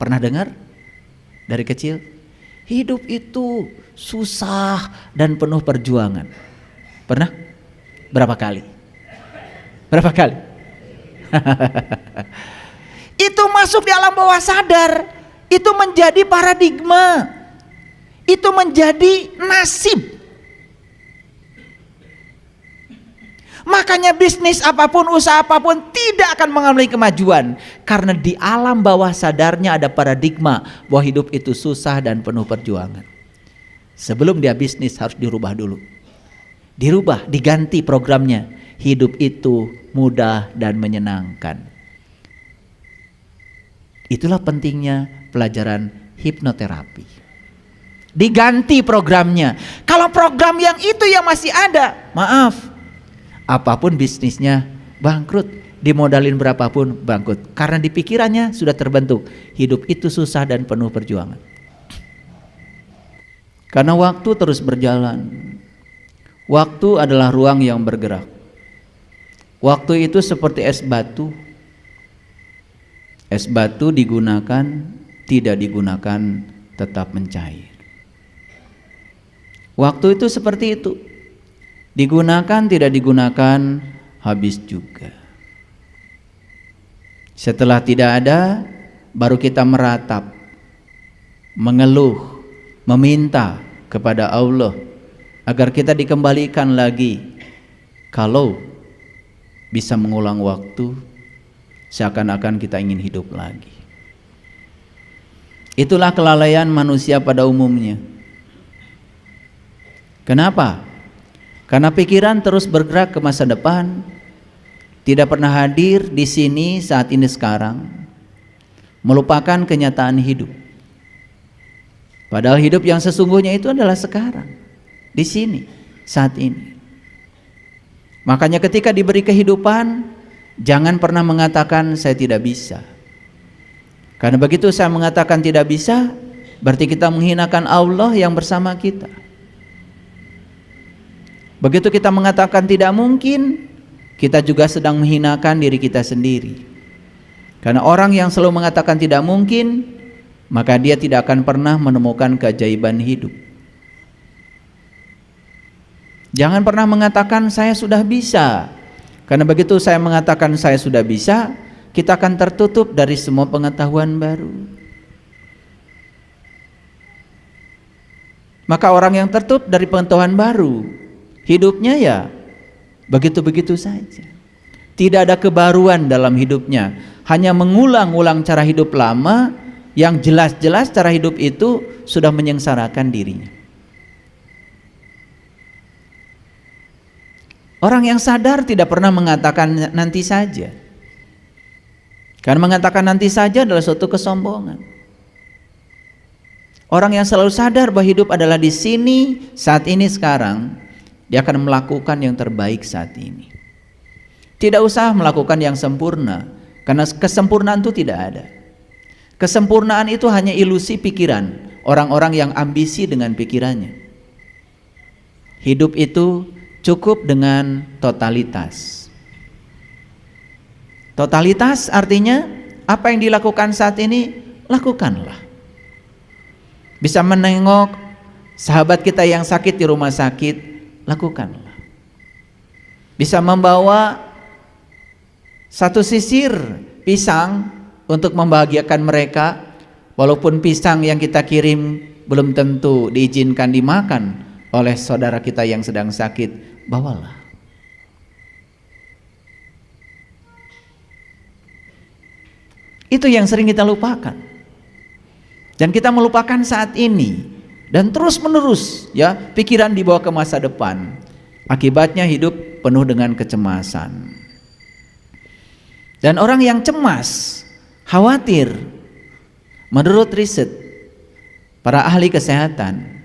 Pernah dengar dari kecil? Hidup itu susah dan penuh perjuangan. Pernah? Berapa kali? Berapa kali? Itu masuk di alam bawah sadar. Itu menjadi paradigma. Itu menjadi nasib. Makanya bisnis apapun, usaha apapun tidak akan mengalami kemajuan. Karena di alam bawah sadarnya ada paradigma bahwa hidup itu susah dan penuh perjuangan. Sebelum dia bisnis harus dirubah dulu. Dirubah, diganti programnya. Hidup itu mudah dan menyenangkan. Itulah pentingnya pelajaran hipnoterapi. Diganti programnya. Kalau program yang itu yang masih ada, maaf, apapun bisnisnya bangkrut, dimodalin berapapun bangkrut. Karena di pikirannya sudah terbentuk hidup itu susah dan penuh perjuangan. Karena waktu terus berjalan. Waktu adalah ruang yang bergerak. Waktu itu seperti es batu. Es batu digunakan, tidak digunakan, tetap mencair. Waktu itu seperti itu. Digunakan, tidak digunakan, habis juga. Setelah tidak ada, baru kita meratap, mengeluh, meminta kepada Allah agar kita dikembalikan lagi. Kalau bisa mengulang waktu, seakan-akan kita ingin hidup lagi. Itulah kelalaian manusia pada umumnya. Kenapa? Karena pikiran terus bergerak ke masa depan, tidak pernah hadir di sini saat ini sekarang, melupakan kenyataan hidup. Padahal hidup yang sesungguhnya itu adalah sekarang, di sini, saat ini. Makanya ketika diberi kehidupan, jangan pernah mengatakan saya tidak bisa. Karena begitu saya mengatakan tidak bisa, berarti kita menghinakan Allah yang bersama kita. Begitu kita mengatakan tidak mungkin, kita juga sedang menghinakan diri kita sendiri. Karena orang yang selalu mengatakan tidak mungkin, maka dia tidak akan pernah menemukan keajaiban hidup. Jangan pernah mengatakan saya sudah bisa. Karena begitu saya mengatakan saya sudah bisa, kita akan tertutup dari semua pengetahuan baru. Maka orang yang tertutup dari pengetahuan baru, hidupnya ya begitu-begitu saja. Tidak ada kebaruan dalam hidupnya, hanya mengulang-ulang cara hidup lama yang jelas-jelas cara hidup itu sudah menyengsarakan dirinya. Orang yang sadar tidak pernah mengatakan nanti saja. Karena mengatakan nanti saja adalah suatu kesombongan. Orang yang selalu sadar bahwa hidup adalah di sini, saat ini, sekarang, dia akan melakukan yang terbaik saat ini. Tidak usah melakukan yang sempurna, karena kesempurnaan itu tidak ada. Kesempurnaan itu hanya ilusi pikiran orang-orang yang ambisi dengan pikirannya. Hidup itu cukup dengan totalitas. Totalitas artinya apa yang dilakukan saat ini, lakukanlah. Bisa menengok sahabat kita yang sakit di rumah sakit, lakukanlah. Bisa membawa satu sisir pisang untuk membahagiakan mereka, walaupun pisang yang kita kirim belum tentu diizinkan dimakan oleh saudara kita yang sedang sakit, bawalah. Itu yang sering kita lupakan. Dan kita melupakan saat ini dan terus menerus ya pikiran dibawa ke masa depan. Akibatnya hidup penuh dengan kecemasan. Dan orang yang cemas, khawatir, menurut riset para ahli kesehatan,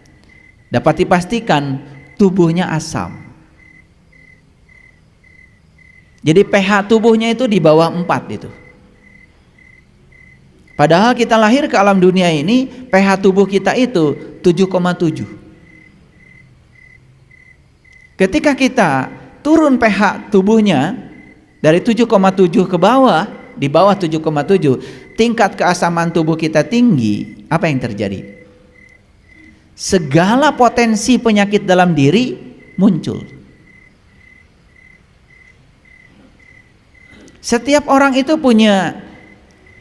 dapat dipastikan tubuhnya asam. Jadi pH tubuhnya itu di bawah 4 itu. Padahal kita lahir ke alam dunia ini, pH tubuh kita itu 7,7. Ketika kita turun pH tubuhnya dari 7,7 ke bawah, di bawah 7,7, tingkat keasaman tubuh kita tinggi, apa yang terjadi? Segala potensi penyakit dalam diri muncul. Setiap orang itu punya,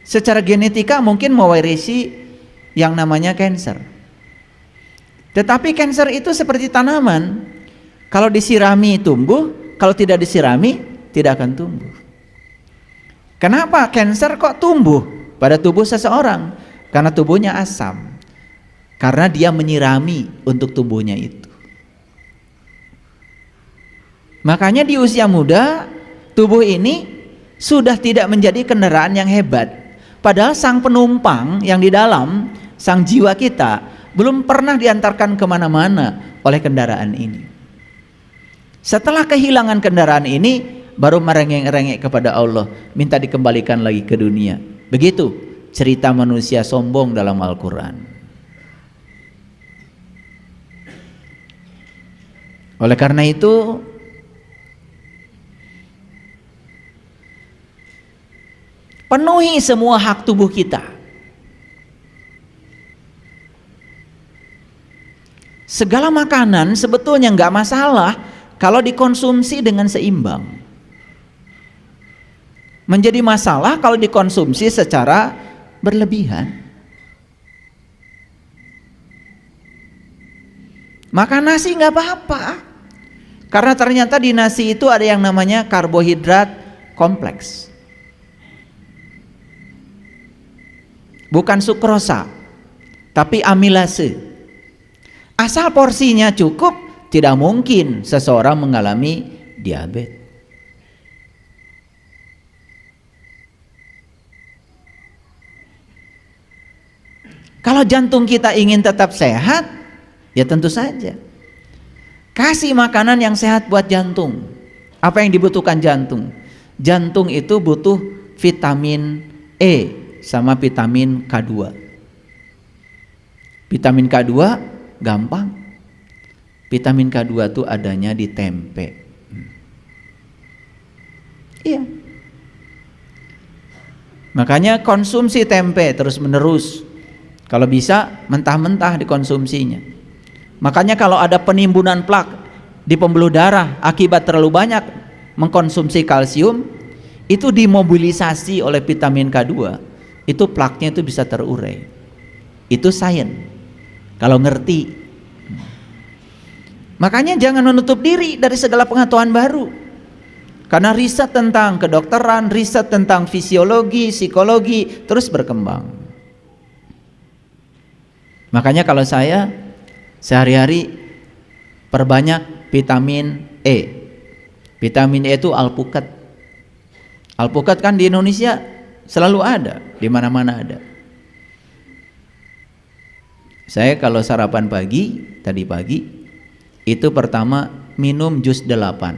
secara genetika mungkin mewarisi yang namanya kanker. Tetapi kanker itu seperti tanaman, kalau disirami tumbuh, kalau tidak disirami tidak akan tumbuh. Kenapa kanker kok tumbuh pada tubuh seseorang? Karena tubuhnya asam, karena dia menyirami untuk tumbuhnya itu. Makanya di usia muda tubuh ini sudah tidak menjadi kendaraan yang hebat, padahal sang penumpang yang di dalam, sang jiwa kita, belum pernah diantarkan kemana-mana oleh kendaraan ini. Setelah kehilangan kendaraan ini, baru merengek-rengek kepada Allah, minta dikembalikan lagi ke dunia. Begitu cerita manusia sombong dalam Al-Quran. Oleh karena itu, penuhi semua hak tubuh kita. Segala makanan sebetulnya nggak masalah kalau dikonsumsi dengan seimbang. Menjadi masalah kalau dikonsumsi secara berlebihan. Makan nasi nggak apa-apa, karena ternyata di nasi itu ada yang namanya karbohidrat kompleks, bukan sukrosa, tapi amilase. Asal porsinya cukup, tidak mungkin seseorang mengalami diabetes. Kalau jantung kita ingin tetap sehat, ya tentu saja kasih makanan yang sehat buat jantung. Apa yang dibutuhkan jantung? Jantung itu butuh vitamin E sama vitamin K2. Vitamin K2 gampang. Vitamin K2 itu adanya di tempe. Iya. Makanya konsumsi tempe terus menerus. Kalau bisa mentah-mentah dikonsumsinya. Makanya kalau ada penimbunan plak di pembuluh darah akibat terlalu banyak mengkonsumsi kalsium, itu dimobilisasi oleh vitamin K2, itu plaknya itu bisa terurai. Itu sains. Kalau ngerti. Makanya jangan menutup diri dari segala pengetahuan baru. Karena riset tentang kedokteran, riset tentang fisiologi, psikologi terus berkembang. Makanya kalau saya sehari-hari perbanyak vitamin E. Vitamin E itu alpukat. Alpukat kan di Indonesia selalu ada, di mana-mana ada. Saya kalau sarapan pagi, tadi pagi, itu pertama minum jus 8.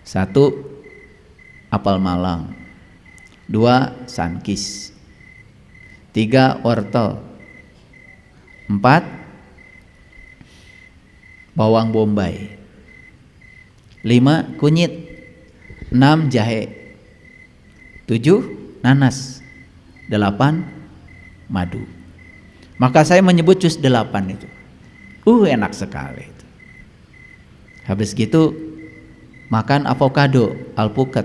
1 apel malang, 2 sunkist, 3 wortel, 4 bawang bombay, 5 kunyit, 6 jahe, 7 nanas, 8 madu. Maka saya menyebut jus 8 itu. Enak sekali itu. Habis gitu makan avocado, alpukat.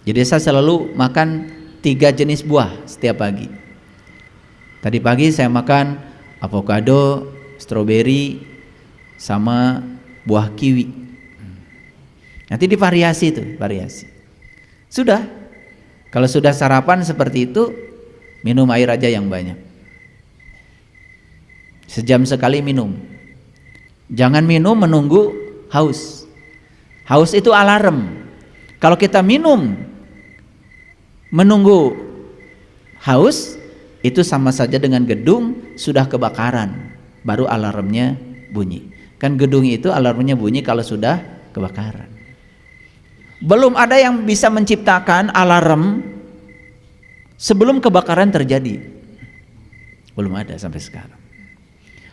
Jadi saya selalu makan 3 jenis buah setiap pagi. Tadi pagi saya makan avocado, stroberi, sama buah kiwi. Nanti divariasi itu, variasi. Sudah. Kalau sudah sarapan seperti itu, minum air aja yang banyak. Sejam sekali minum. Jangan minum menunggu haus. Haus itu alarm. Kalau kita minum menunggu haus, itu sama saja dengan gedung sudah kebakaran, baru alarmnya bunyi. Kan gedung itu alarmnya bunyi kalau sudah kebakaran. Belum ada yang bisa menciptakan alarm sebelum kebakaran terjadi. Belum ada sampai sekarang.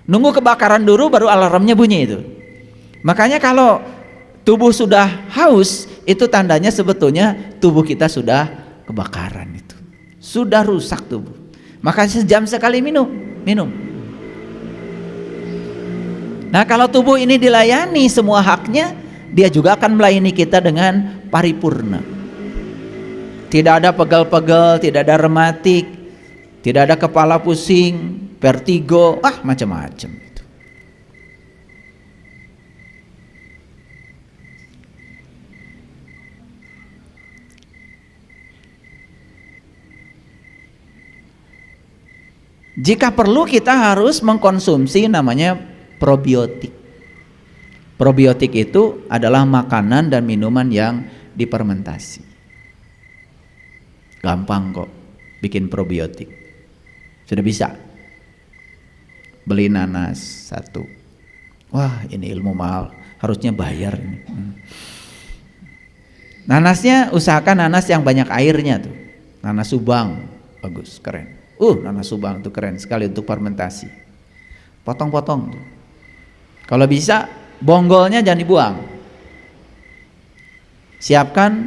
Nunggu kebakaran dulu baru alarmnya bunyi itu. Makanya kalau tubuh sudah haus, itu tandanya sebetulnya tubuh kita sudah kebakaran itu. Sudah rusak tubuh. Maka sejam sekali minum. Nah, kalau tubuh ini dilayani semua haknya, dia juga akan melayani kita dengan paripurna. Tidak ada pegal-pegal, tidak ada rematik, tidak ada kepala pusing, vertigo, macam-macam itu. Jika perlu kita harus mengkonsumsi namanya probiotik. Probiotik itu adalah makanan dan minuman yang difermentasi. Gampang kok bikin probiotik. Sudah bisa. Beli nanas 1. Wah, ini ilmu mahal, harusnya bayar ini. Nanasnya usahakan nanas yang banyak airnya tuh. Nanas Subang, bagus, keren. Nanas Subang itu keren sekali untuk fermentasi. Potong-potong tuh. Kalau bisa bonggolnya jangan dibuang. Siapkan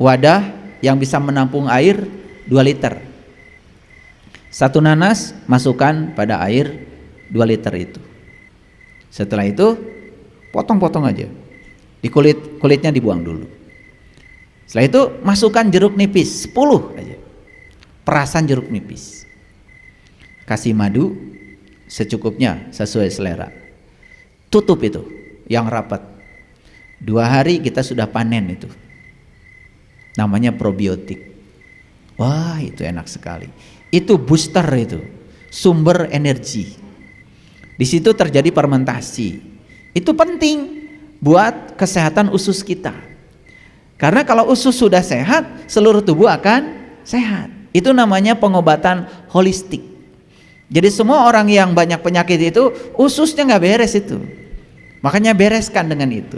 wadah yang bisa menampung air 2 liter. 1 nanas masukkan pada air 2 liter itu. Setelah itu potong-potong aja. Di kulitnya dibuang dulu. Setelah itu masukkan jeruk nipis 10 aja. Perasan jeruk nipis. Kasih madu secukupnya sesuai selera. Tutup itu yang rapat. 2 hari kita sudah panen itu. Namanya probiotik. Wah, itu enak sekali. Itu booster itu, sumber energi. Di situ terjadi fermentasi. Itu penting buat kesehatan usus kita. Karena kalau usus sudah sehat, seluruh tubuh akan sehat. Itu namanya pengobatan holistik. Jadi semua orang yang banyak penyakit itu ususnya nggak beres itu. Makanya bereskan dengan itu.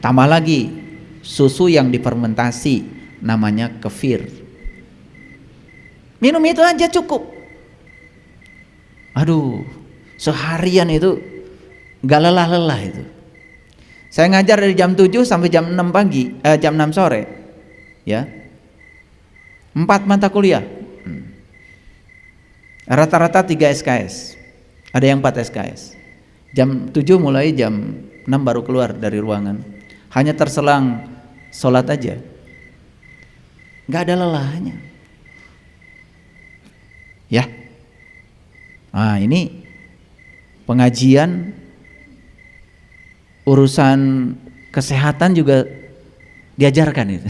Tambah lagi susu yang difermentasi, namanya kefir. Minum itu aja cukup. Aduh, seharian itu gak lelah-lelah itu. Saya ngajar dari jam 7 sampai jam 6 pagi, jam 6 sore. Ya. 4 mata kuliah. Rata-rata 3 SKS. Ada yang 4 SKS. Jam 7 mulai, jam 6 baru keluar dari ruangan. Hanya terselang sholat aja. Gak ada lelahnya. Ya. Nah, ini pengajian urusan kesehatan juga diajarkan itu.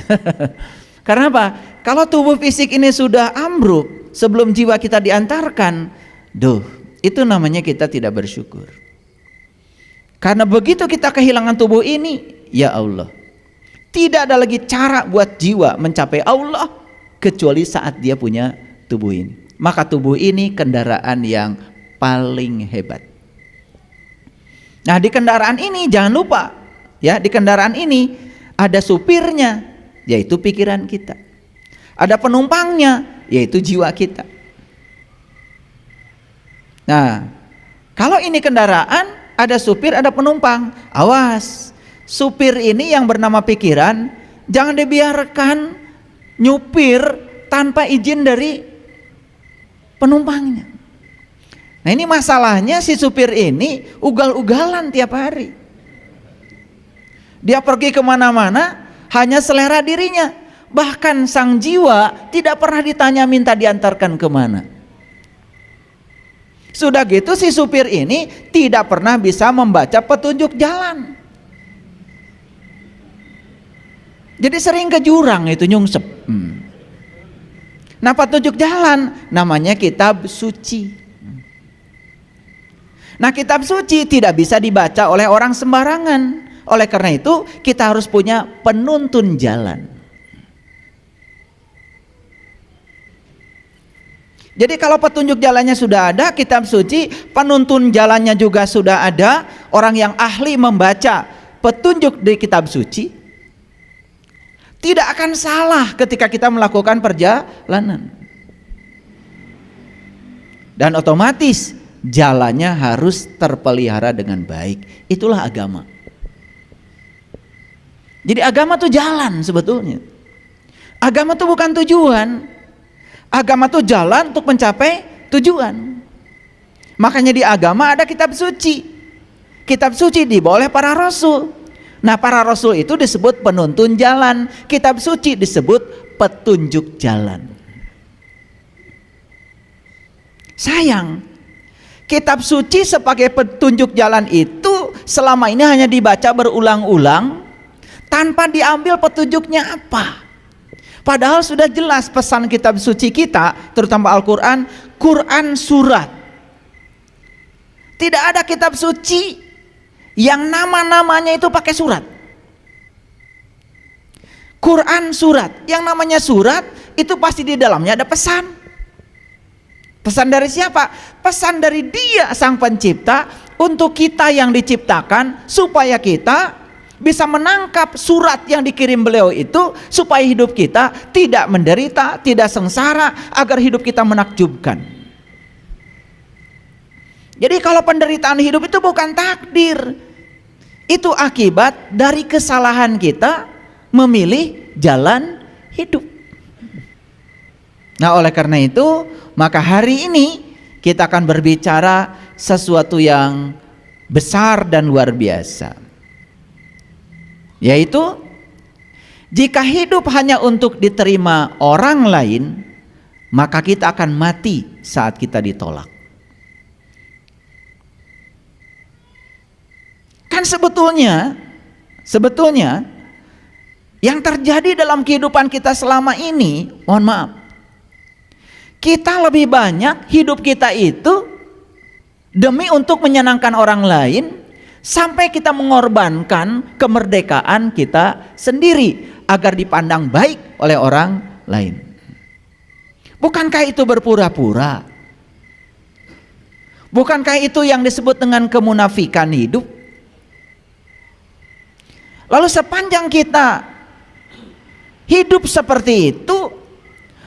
Karena apa? Kalau tubuh fisik ini sudah ambruk sebelum jiwa kita diantarkan, itu namanya kita tidak bersyukur. Karena begitu kita kehilangan tubuh ini, ya Allah, tidak ada lagi cara buat jiwa mencapai Allah kecuali saat dia punya tubuh ini. Maka tubuh ini kendaraan yang paling hebat. Nah, di kendaraan ini jangan lupa, ya, di kendaraan ini ada supirnya, yaitu pikiran kita. Ada penumpangnya, yaitu jiwa kita. Nah, kalau ini kendaraan, ada supir, ada penumpang. Awas, supir ini yang bernama pikiran, jangan dibiarkan nyupir tanpa izin dari penumpangnya. Nah, ini masalahnya, si supir ini ugal-ugalan tiap hari. Dia pergi kemana-mana hanya selera dirinya. Bahkan sang jiwa tidak pernah ditanya minta diantarkan kemana. Sudah gitu si supir ini tidak pernah bisa membaca petunjuk jalan. Jadi sering ke jurang itu nyungsep. Nah, petunjuk jalan namanya kitab suci. Nah, kitab suci tidak bisa dibaca oleh orang sembarangan. Oleh karena itu kita harus punya penuntun jalan. Jadi kalau petunjuk jalannya sudah ada, kitab suci, penuntun jalannya juga sudah ada, orang yang ahli membaca petunjuk di kitab suci, tidak akan salah ketika kita melakukan perjalanan. Dan otomatis jalannya harus terpelihara dengan baik. Itulah agama. Jadi agama tuh jalan sebetulnya. Agama tuh bukan tujuan. Agama tuh jalan untuk mencapai tujuan. Makanya di agama ada kitab suci. Kitab suci dibawa oleh para rasul. Nah, para rasul itu disebut penuntun jalan. Kitab suci disebut petunjuk jalan. Sayang, kitab suci sebagai petunjuk jalan itu selama ini hanya dibaca berulang-ulang tanpa diambil petunjuknya apa. Padahal sudah jelas pesan kitab suci kita, terutama Al-Quran, Quran surat. Tidak ada kitab suci yang nama-namanya itu pakai surat. Quran surat, yang namanya surat itu pasti di dalamnya ada pesan. Pesan dari siapa? Pesan dari Dia Sang Pencipta untuk kita yang diciptakan, supaya kita bisa menangkap surat yang dikirim beliau itu, supaya hidup kita tidak menderita, tidak sengsara, agar hidup kita menakjubkan. Jadi kalau penderitaan hidup itu bukan takdir, itu akibat dari kesalahan kita memilih jalan hidup. Nah, oleh karena itu, maka hari ini kita akan berbicara sesuatu yang besar dan luar biasa, yaitu jika hidup hanya untuk diterima orang lain, maka kita akan mati saat kita ditolak. Kan sebetulnya yang terjadi dalam kehidupan kita selama ini, mohon maaf, kita lebih banyak hidup kita itu demi untuk menyenangkan orang lain, sampai kita mengorbankan kemerdekaan kita sendiri agar dipandang baik oleh orang lain. Bukankah itu berpura-pura? Bukankah itu yang disebut dengan kemunafikan hidup? Lalu sepanjang kita hidup seperti itu,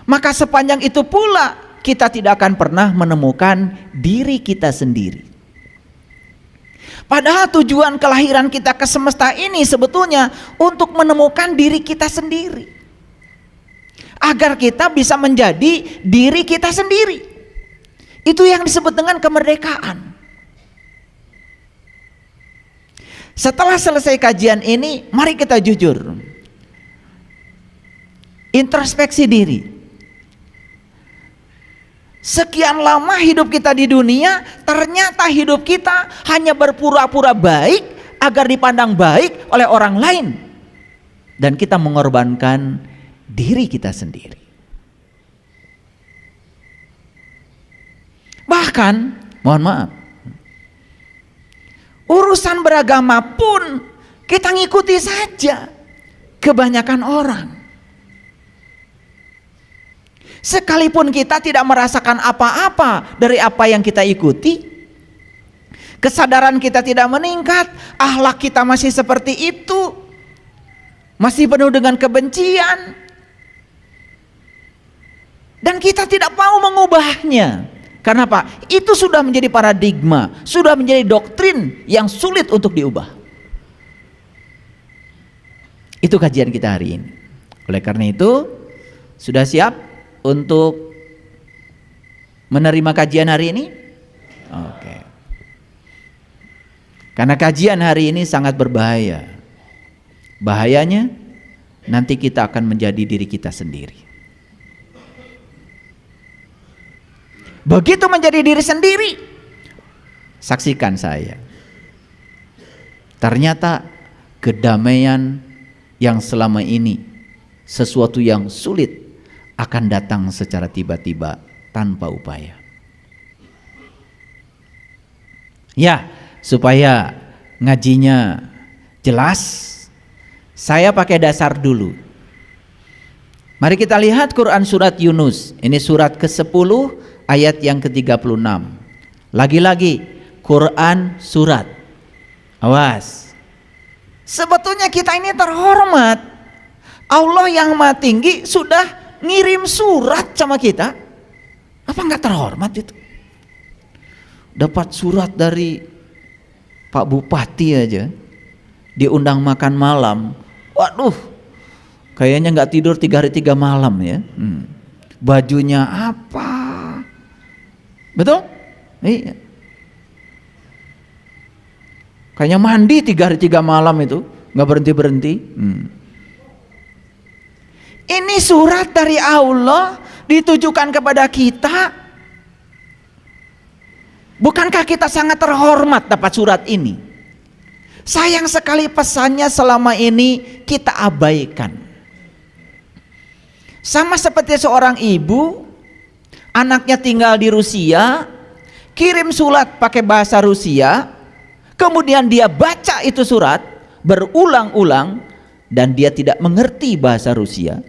maka sepanjang itu pula kita tidak akan pernah menemukan diri kita sendiri. Padahal tujuan kelahiran kita ke semesta ini sebetulnya untuk menemukan diri kita sendiri, agar kita bisa menjadi diri kita sendiri. Itu yang disebut dengan kemerdekaan. Setelah selesai kajian ini, mari kita jujur, introspeksi diri. Sekian lama hidup kita di dunia, ternyata hidup kita hanya berpura-pura baik agar dipandang baik oleh orang lain, dan kita mengorbankan diri kita sendiri. Bahkan, mohon maaf, urusan beragama pun kita ngikuti saja kebanyakan orang. Sekalipun kita tidak merasakan apa-apa dari apa yang kita ikuti, kesadaran kita tidak meningkat, akhlak kita masih seperti itu, masih penuh dengan kebencian, dan kita tidak mau mengubahnya. Karena apa? Itu sudah menjadi paradigma, sudah menjadi doktrin yang sulit untuk diubah. Itu kajian kita hari ini. Oleh karena itu, sudah siap untuk menerima kajian hari ini? Oke. Karena kajian hari ini sangat berbahaya. Bahayanya nanti kita akan menjadi diri kita sendiri. Begitu menjadi diri sendiri, saksikan saya, ternyata kedamaian yang selama ini sesuatu yang sulit akan datang secara tiba-tiba tanpa upaya. Ya, supaya ngajinya jelas, saya pakai dasar dulu. Mari kita lihat Quran surat Yunus. Ini surat ke-10 ayat yang ke-36. Lagi-lagi Quran surat. Awas. Sebetulnya kita ini terhormat. Allah yang Maha Tinggi sudah ngirim surat sama kita. Apa enggak terhormat itu? dapat surat dari Pak Bupati aja, diundang makan malam. Waduh, kayaknya nggak tidur 3 hari 3 malam ya. Bajunya apa? Betul? Iya. Kayaknya mandi 3 hari 3 malam itu, nggak berhenti-berhenti. Ini surat dari Allah ditujukan kepada kita. Bukankah kita sangat terhormat dapat surat ini? Sayang sekali pesannya selama ini kita abaikan. Sama seperti seorang ibu, anaknya tinggal di Rusia, kirim surat pakai bahasa Rusia, kemudian dia baca itu surat berulang-ulang dan dia tidak mengerti bahasa Rusia.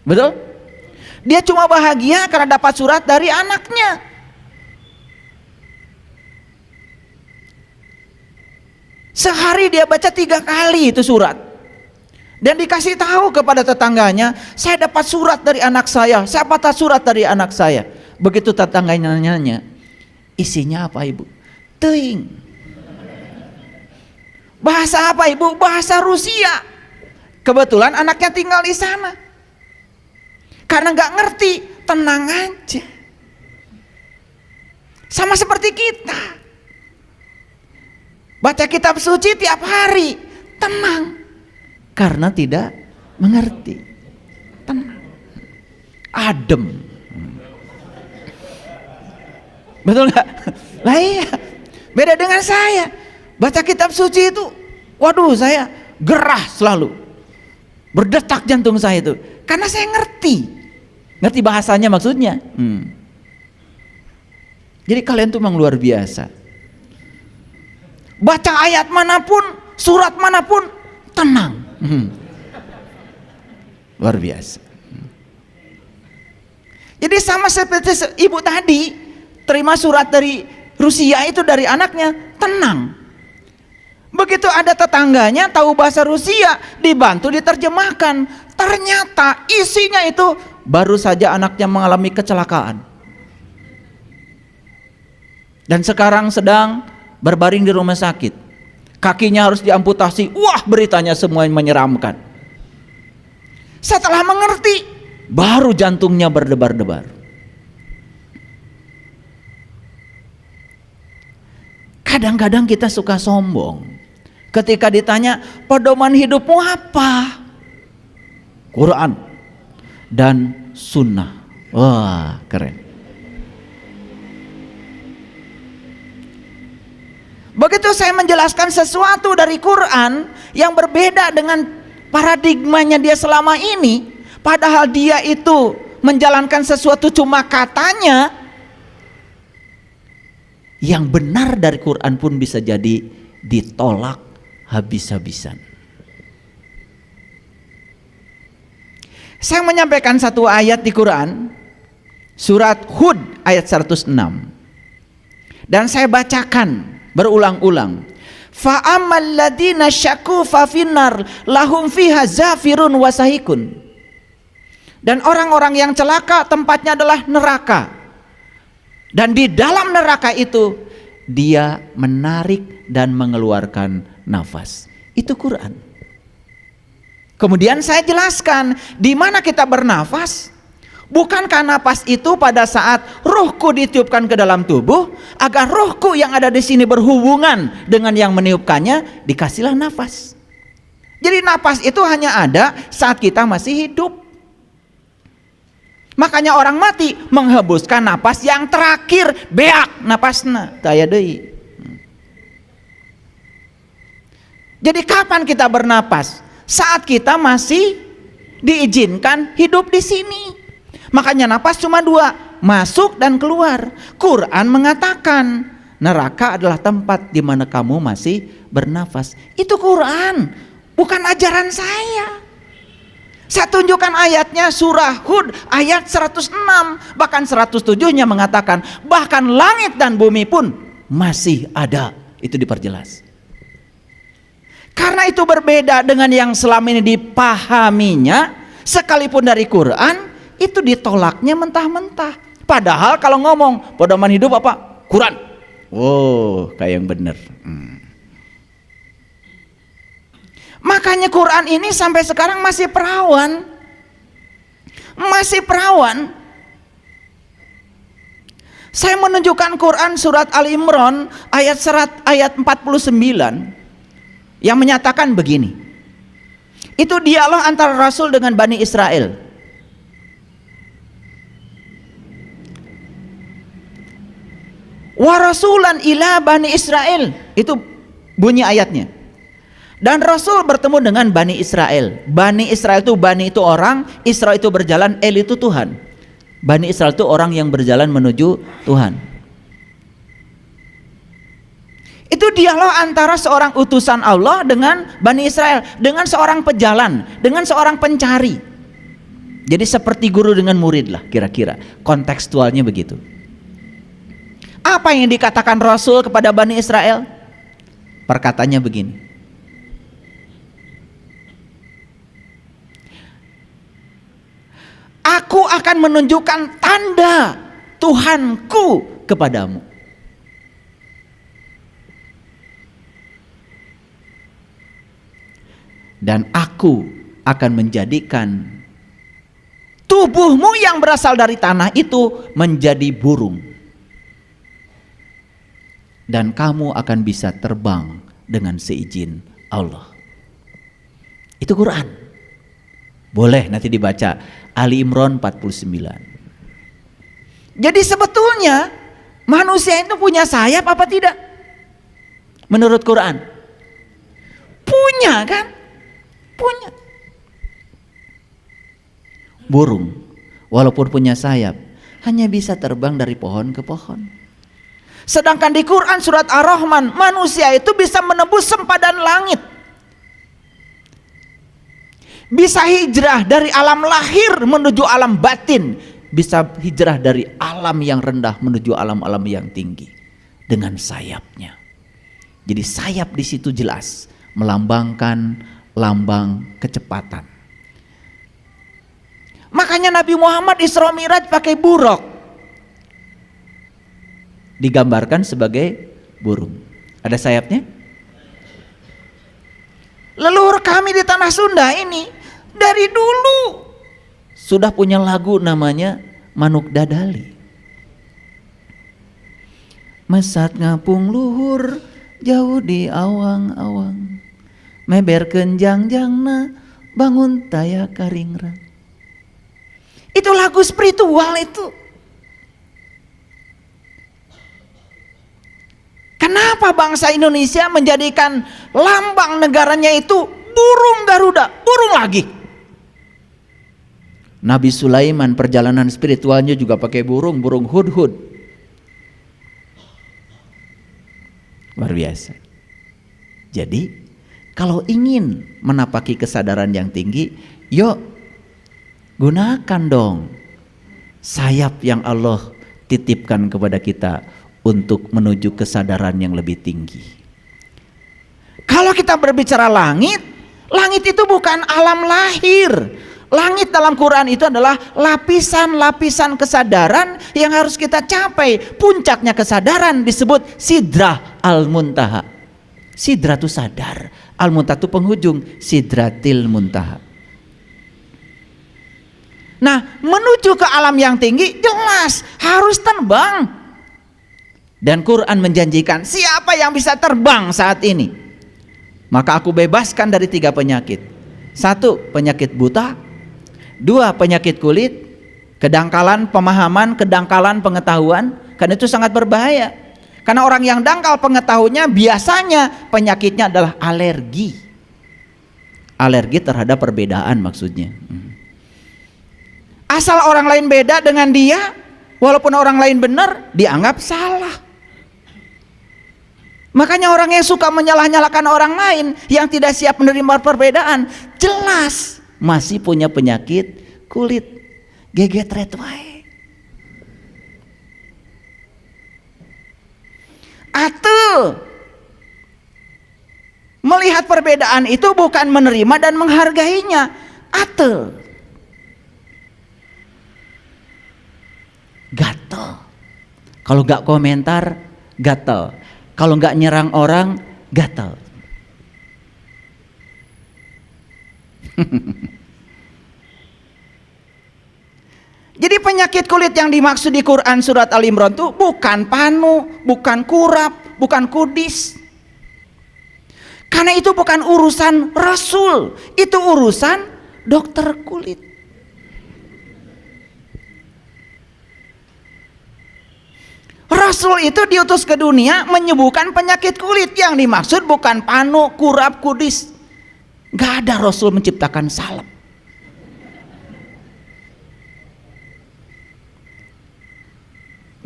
Betul? Dia cuma bahagia karena dapat surat dari anaknya. Sehari dia baca 3 kali itu surat. Dan dikasih tahu kepada tetangganya, saya dapat surat dari anak saya. Saya dapat surat dari anak saya. Begitu tetangganya nanya, isinya apa ibu? Teuing. Bahasa apa ibu? Bahasa Rusia. Kebetulan anaknya tinggal di sana. Karena nggak ngerti, tenang aja. Sama seperti kita. Baca kitab suci tiap hari, tenang. Karena tidak mengerti. Tenang. Adem. Betul nggak? Lah iya. Beda dengan saya. Baca kitab suci itu, waduh saya gerah selalu. Berdetak jantung saya itu. Karena saya ngerti. Ngerti bahasanya maksudnya. Jadi kalian tuh memang luar biasa. Baca ayat manapun, surat manapun, tenang. Luar biasa. Jadi sama seperti ibu tadi, terima surat dari Rusia itu dari anaknya, tenang. Begitu ada tetangganya tahu bahasa Rusia, dibantu diterjemahkan. Ternyata isinya itu baru saja anaknya mengalami kecelakaan dan sekarang sedang berbaring di rumah sakit, kakinya harus diamputasi. Wah, beritanya semua menyeramkan. Setelah mengerti, baru jantungnya berdebar-debar. Kadang-kadang kita suka sombong ketika ditanya, pedoman hidupmu apa? Quran dan sunnah. Wah, keren. Begitu saya menjelaskan sesuatu dari Quran yang berbeda dengan paradigmanya dia selama ini, padahal dia itu menjalankan sesuatu cuma katanya, yang benar dari Quran pun bisa jadi ditolak habis-habisan. Saya menyampaikan satu ayat di Quran, surat Hud ayat 106, dan saya bacakan berulang-ulang. Fa ammal ladina syaku fa finnar lahum fiha zafirun wa sahikun. Dan orang-orang yang celaka tempatnya adalah neraka. Dan di dalam neraka itu dia menarik dan mengeluarkan nafas. Itu Quran. Kemudian saya jelaskan di mana kita bernafas. Bukankah nafas itu pada saat ruhku ditiupkan ke dalam tubuh, agar ruhku yang ada di sini berhubungan dengan yang meniupkannya, dikasihlah nafas. Jadi nafas itu hanya ada saat kita masih hidup. Makanya orang mati menghembuskan nafas yang terakhir, beak napasna taya deui. Jadi kapan kita bernapas? Saat kita masih diizinkan hidup di sini. Makanya napas cuma 2, masuk dan keluar. Quran mengatakan neraka adalah tempat di mana kamu masih bernafas. Itu Quran, bukan ajaran saya. Saya tunjukkan ayatnya, surah Hud ayat 106, bahkan 107-nya mengatakan bahkan langit dan bumi pun masih ada. Itu diperjelas. Karena itu berbeda dengan yang selama ini dipahaminya, sekalipun dari Quran itu ditolaknya mentah-mentah. Padahal kalau ngomong pedoman hidup apa? Quran. Oh, kayak yang bener. Makanya Quran ini sampai sekarang masih perawan. Masih perawan. Saya menunjukkan Quran surat Ali Imran ayat 49 yang menyatakan begini. Itu dialog antara Rasul dengan Bani Israel. Wa rasulan ila Bani Israel. Itu bunyi ayatnya. Dan Rasul bertemu dengan Bani Israel. Bani Israel itu, Bani itu orang, Israel itu berjalan, El itu Tuhan. Bani Israel itu orang yang berjalan menuju Tuhan. Itu dialog antara seorang utusan Allah dengan Bani Israel, dengan seorang pejalan, dengan seorang pencari. Jadi seperti guru dengan murid lah kira-kira, kontekstualnya begitu. Apa yang dikatakan Rasul kepada Bani Israel? Perkataannya begini. Aku akan menunjukkan tanda Tuhanku kepadamu. Dan aku akan menjadikan tubuhmu yang berasal dari tanah itu menjadi burung. Dan kamu akan bisa terbang dengan seizin Allah. Itu Quran. Boleh nanti dibaca Ali Imran 49. Jadi sebetulnya manusia itu punya sayap apa tidak? Menurut Quran. Punya kan? Punya. Burung walaupun punya sayap hanya bisa terbang dari pohon ke pohon. Sedangkan di Quran surat Ar-Rahman, manusia itu bisa menembus sempadan langit. Bisa hijrah dari alam lahir menuju alam batin. Bisa hijrah dari alam yang rendah menuju alam-alam yang tinggi dengan sayapnya. Jadi sayap di situ jelas melambangkan lambang kecepatan. Makanya Nabi Muhammad Isra Mi'raj pakai buruk. Digambarkan sebagai burung. Ada sayapnya? Leluhur kami di tanah Sunda ini dari dulu sudah punya lagu namanya Manuk Dadali. Mesat ngapung luhur jauh di awang-awang, meberkeun jangjangna bangun taya karingrang. Itu lagu spiritual itu. Kenapa bangsa Indonesia menjadikan lambang negaranya itu burung Garuda, burung lagi? Nabi Sulaiman perjalanan spiritualnya juga pakai burung, burung hudhud. Luar biasa. Jadi kalau ingin menapaki kesadaran yang tinggi, yuk gunakan dong sayap yang Allah titipkan kepada kita untuk menuju kesadaran yang lebih tinggi. Kalau kita berbicara langit, langit itu bukan alam lahir. Langit dalam Quran itu adalah lapisan-lapisan kesadaran yang harus kita capai. Puncaknya kesadaran disebut Sidrah Al-Muntaha. Sidrah itu sadar, Al-Muntaha itu penghujung, Sidratil Muntaha. Nah, menuju ke alam yang tinggi jelas harus terbang. Dan Quran menjanjikan siapa yang bisa terbang saat ini, maka aku bebaskan dari 3 penyakit. 1, penyakit buta. 2, penyakit kulit. Kedangkalan pemahaman, kedangkalan pengetahuan. Karena itu sangat berbahaya. Karena orang yang dangkal pengetahuannya biasanya penyakitnya adalah alergi. Alergi terhadap perbedaan maksudnya. Asal orang lain beda dengan dia, walaupun orang lain benar, dianggap salah. Makanya orang yang suka menyalah-nyalahkan orang lain yang tidak siap menerima perbedaan, jelas masih punya penyakit kulit. Gegetret wae. Atau melihat perbedaan itu bukan menerima dan menghargainya. Atau gatel. Kalau nggak komentar, gatel. Kalau nggak nyerang orang, gatel. Jadi penyakit kulit yang dimaksud di Quran surat Al-Imran itu bukan panu, bukan kurap, bukan kudis. Karena itu bukan urusan Rasul, itu urusan dokter kulit. Rasul itu diutus ke dunia menyembuhkan penyakit kulit. Yang dimaksud bukan panu, kurap, kudis. Gak ada Rasul menciptakan salep.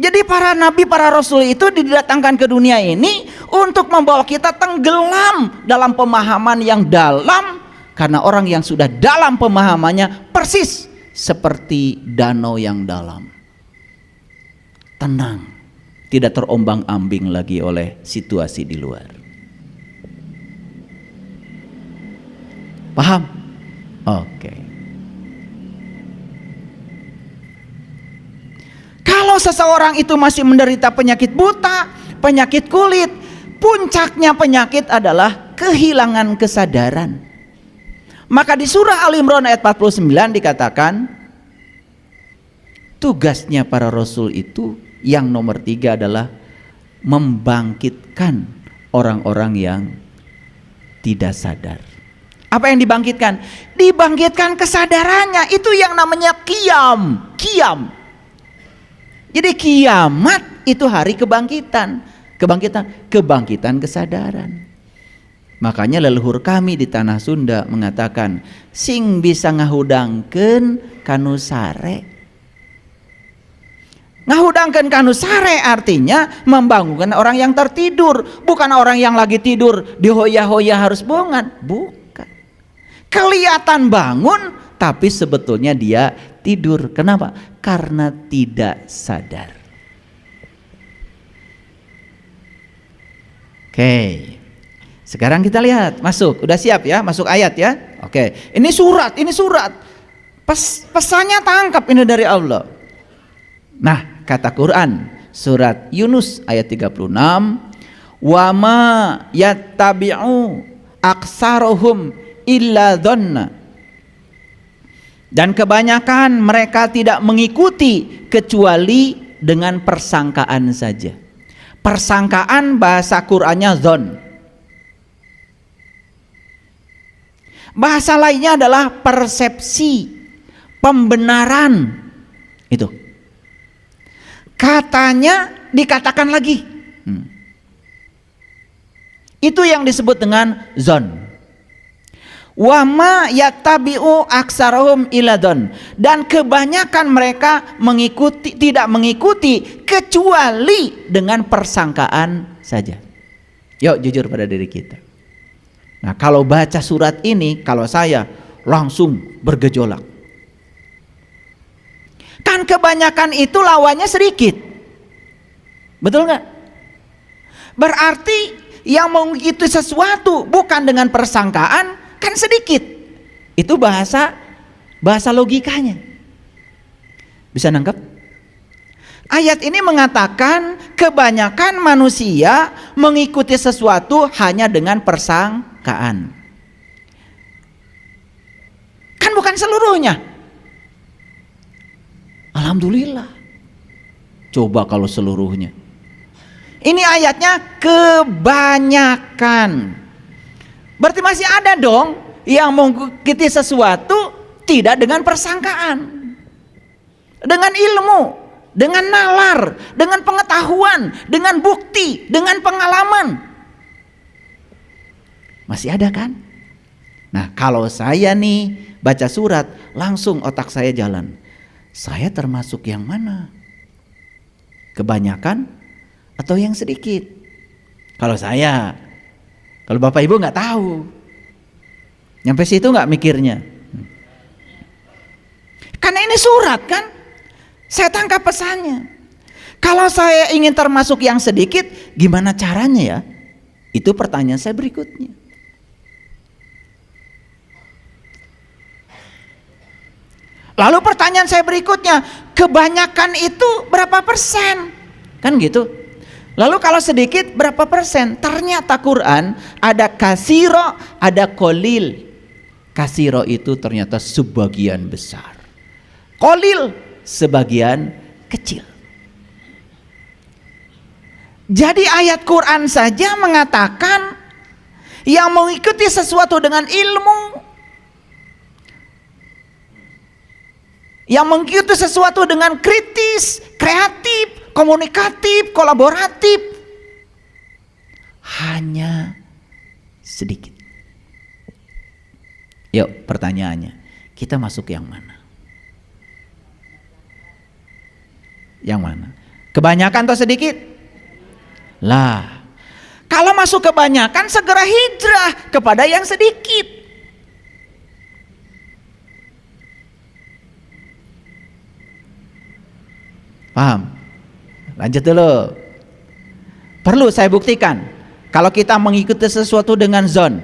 Jadi para nabi, para rasul itu didatangkan ke dunia ini untuk membawa kita tenggelam dalam pemahaman yang dalam. Karena orang yang sudah dalam pemahamannya persis seperti danau yang dalam. Tenang, tidak terombang-ambing lagi oleh situasi di luar. Paham? Oke. Kalau seseorang itu masih menderita penyakit buta, penyakit kulit, puncaknya penyakit adalah kehilangan kesadaran. Maka di surah Al-Imran ayat 49 dikatakan, tugasnya para rasul itu yang nomor 3 adalah membangkitkan orang-orang yang tidak sadar. Apa yang dibangkitkan? Dibangkitkan kesadarannya. Itu yang namanya qiyam. Jadi kiamat itu hari kebangkitan. Kebangkitan kesadaran. Makanya leluhur kami di tanah Sunda mengatakan, sing bisa ngahudangkeun kanu sare. Ngahudangkeun kanu sare artinya membangunkan orang yang tertidur, bukan orang yang lagi tidur dihoya-hoya harus bongan, bukan. Kelihatan bangun tapi sebetulnya dia tidur. Kenapa? Karena tidak sadar. Oke. Sekarang kita lihat, masuk. Udah siap ya? Masuk ayat ya? Oke. Ini surat. Pesannya tangkap ini dari Allah. Nah, kata Quran surat Yunus ayat 36, "Wa ma yattabi'u aksaruhum illa dhanna." Dan kebanyakan mereka tidak mengikuti kecuali dengan persangkaan saja. Persangkaan bahasa Qur'annya dhon. Bahasa lainnya adalah persepsi, pembenaran. Itu. Katanya dikatakan lagi. Itu yang disebut dengan zon. Wa ma yattabi'u aksaruhum iladon, dan kebanyakan mereka tidak mengikuti kecuali dengan persangkaan saja. Yuk jujur pada diri kita. Nah, kalau baca surat ini, kalau saya langsung bergejolak. Kan kebanyakan itu lawannya sedikit. Betul nggak? Berarti yang mengikuti sesuatu bukan dengan persangkaan kan sedikit. Itu bahasa logikanya. Bisa nangkep? Ayat ini mengatakan kebanyakan manusia mengikuti sesuatu hanya dengan persangkaan. Kan bukan seluruhnya. Alhamdulillah. Coba kalau seluruhnya. Ini ayatnya kebanyakan. Berarti masih ada dong yang mengikuti sesuatu tidak dengan persangkaan, dengan ilmu, dengan nalar, dengan pengetahuan, dengan bukti, dengan pengalaman. Masih ada kan? Nah, kalau saya nih baca surat, langsung otak saya jalan. Saya termasuk yang mana? Kebanyakan atau yang sedikit? Kalau saya, kalau Bapak Ibu nggak tahu, nyampe situ nggak mikirnya. Karena ini surat kan, saya tangkap pesannya. Kalau saya ingin termasuk yang sedikit, gimana caranya ya? Itu pertanyaan saya berikutnya. Lalu pertanyaan saya berikutnya, kebanyakan itu berapa persen? Kan gitu. Lalu kalau sedikit berapa persen? Ternyata Quran ada kasiro, ada kolil. Kasiro itu ternyata sebagian besar, kolil sebagian kecil. Jadi ayat Quran saja mengatakan yang mengikuti sesuatu dengan ilmu, yang mengikuti sesuatu dengan kritis, kreatif, komunikatif, kolaboratif, hanya sedikit. Yuk pertanyaannya, kita masuk yang mana? Yang mana? Kebanyakan atau sedikit? Lah, kalau masuk kebanyakan segera hijrah kepada yang sedikit. Paham? Lanjut dulu. Perlu saya buktikan. Kalau kita mengikuti sesuatu dengan zon,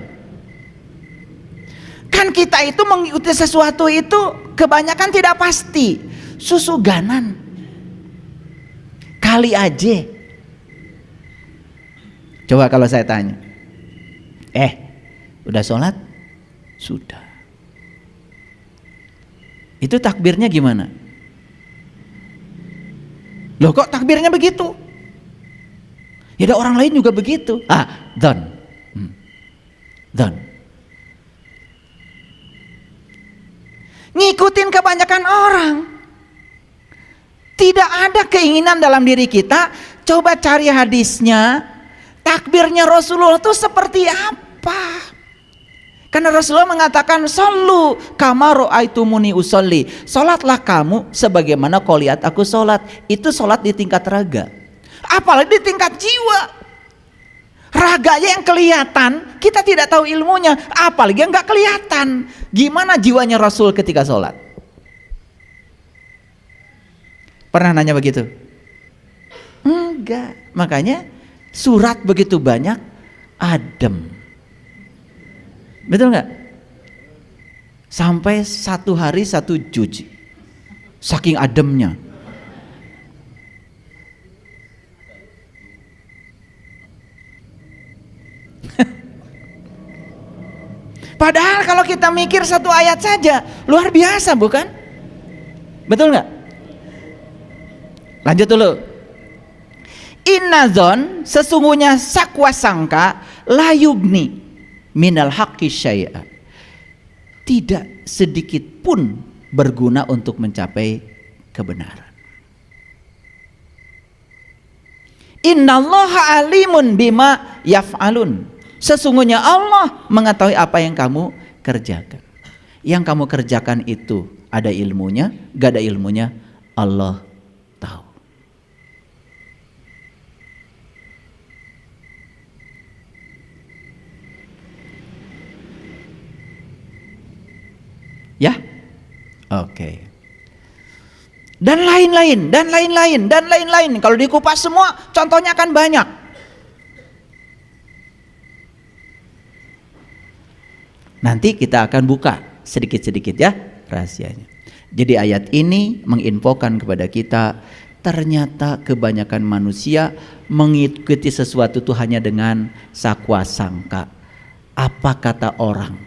kan kita itu mengikuti sesuatu itu kebanyakan tidak pasti. Susuganan, kali aja. Coba kalau saya tanya, udah sholat? Sudah. Itu takbirnya gimana? Loh kok takbirnya begitu? Ya ada orang lain juga begitu. Dzon. Ngikutin kebanyakan orang. Tidak ada keinginan dalam diri kita. Coba cari hadisnya. Takbirnya Rasulullah itu seperti apa? Karena Rasulullah mengatakan, "Shollu kama ra'aitumuni usolli." Salatlah kamu sebagaimana kau lihat aku salat. Itu salat di tingkat raga. Apalagi di tingkat jiwa. Raganya yang kelihatan, kita tidak tahu ilmunya, apalagi yang enggak kelihatan. Gimana jiwanya Rasul ketika salat? Pernah nanya begitu? Enggak. Makanya surat begitu banyak, adem. Betul nggak? Sampai 1 hari 1 juz, saking ademnya. Padahal kalau kita mikir 1 ayat saja luar biasa, bukan? Betul nggak? Lanjut dulu. Innazon, sesungguhnya sakwa sangka, la yugni minal haqqi syai'a. Tidak sedikit pun berguna untuk mencapai kebenaran. Innallaha alimun bima yaf'alun. Sesungguhnya Allah mengetahui apa yang kamu kerjakan. Yang kamu kerjakan itu ada ilmunya, gak ada ilmunya, Allah tahu. Ya, oke. Dan lain-lain, dan lain-lain, dan lain-lain. Kalau dikupas semua, contohnya akan banyak. Nanti kita akan buka sedikit-sedikit ya rahasianya. Jadi ayat ini menginfokan kepada kita, ternyata kebanyakan manusia mengikuti sesuatu itu hanya dengan sakwa sangka. Apa kata orang?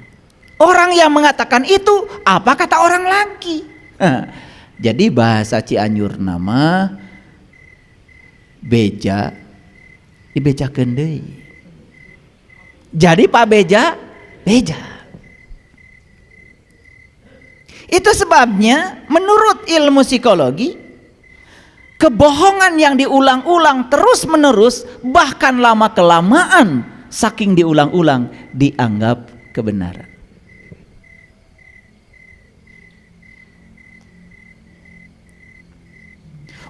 Orang yang mengatakan itu, apa kata orang lagi? Jadi bahasa Cianjur nama beja dibejakeun deui. Jadi Pak Beja, beja. Itu sebabnya menurut ilmu psikologi, kebohongan yang diulang-ulang terus-menerus, bahkan lama-kelamaan saking diulang-ulang, dianggap kebenaran.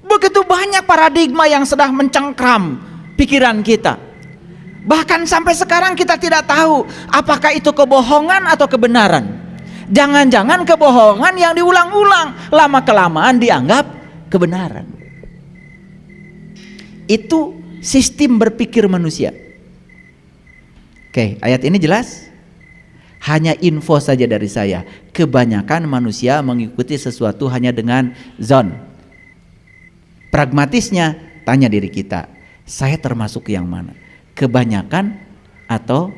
Begitu banyak paradigma yang sedang mencengkram pikiran kita. Bahkan sampai sekarang kita tidak tahu apakah itu kebohongan atau kebenaran. Jangan-jangan kebohongan yang diulang-ulang, lama-kelamaan dianggap kebenaran. Itu sistem berpikir manusia. Oke, ayat ini jelas? Hanya info saja dari saya. Kebanyakan manusia mengikuti sesuatu hanya dengan zon. Pragmatisnya, tanya diri kita, saya termasuk yang mana? Kebanyakan atau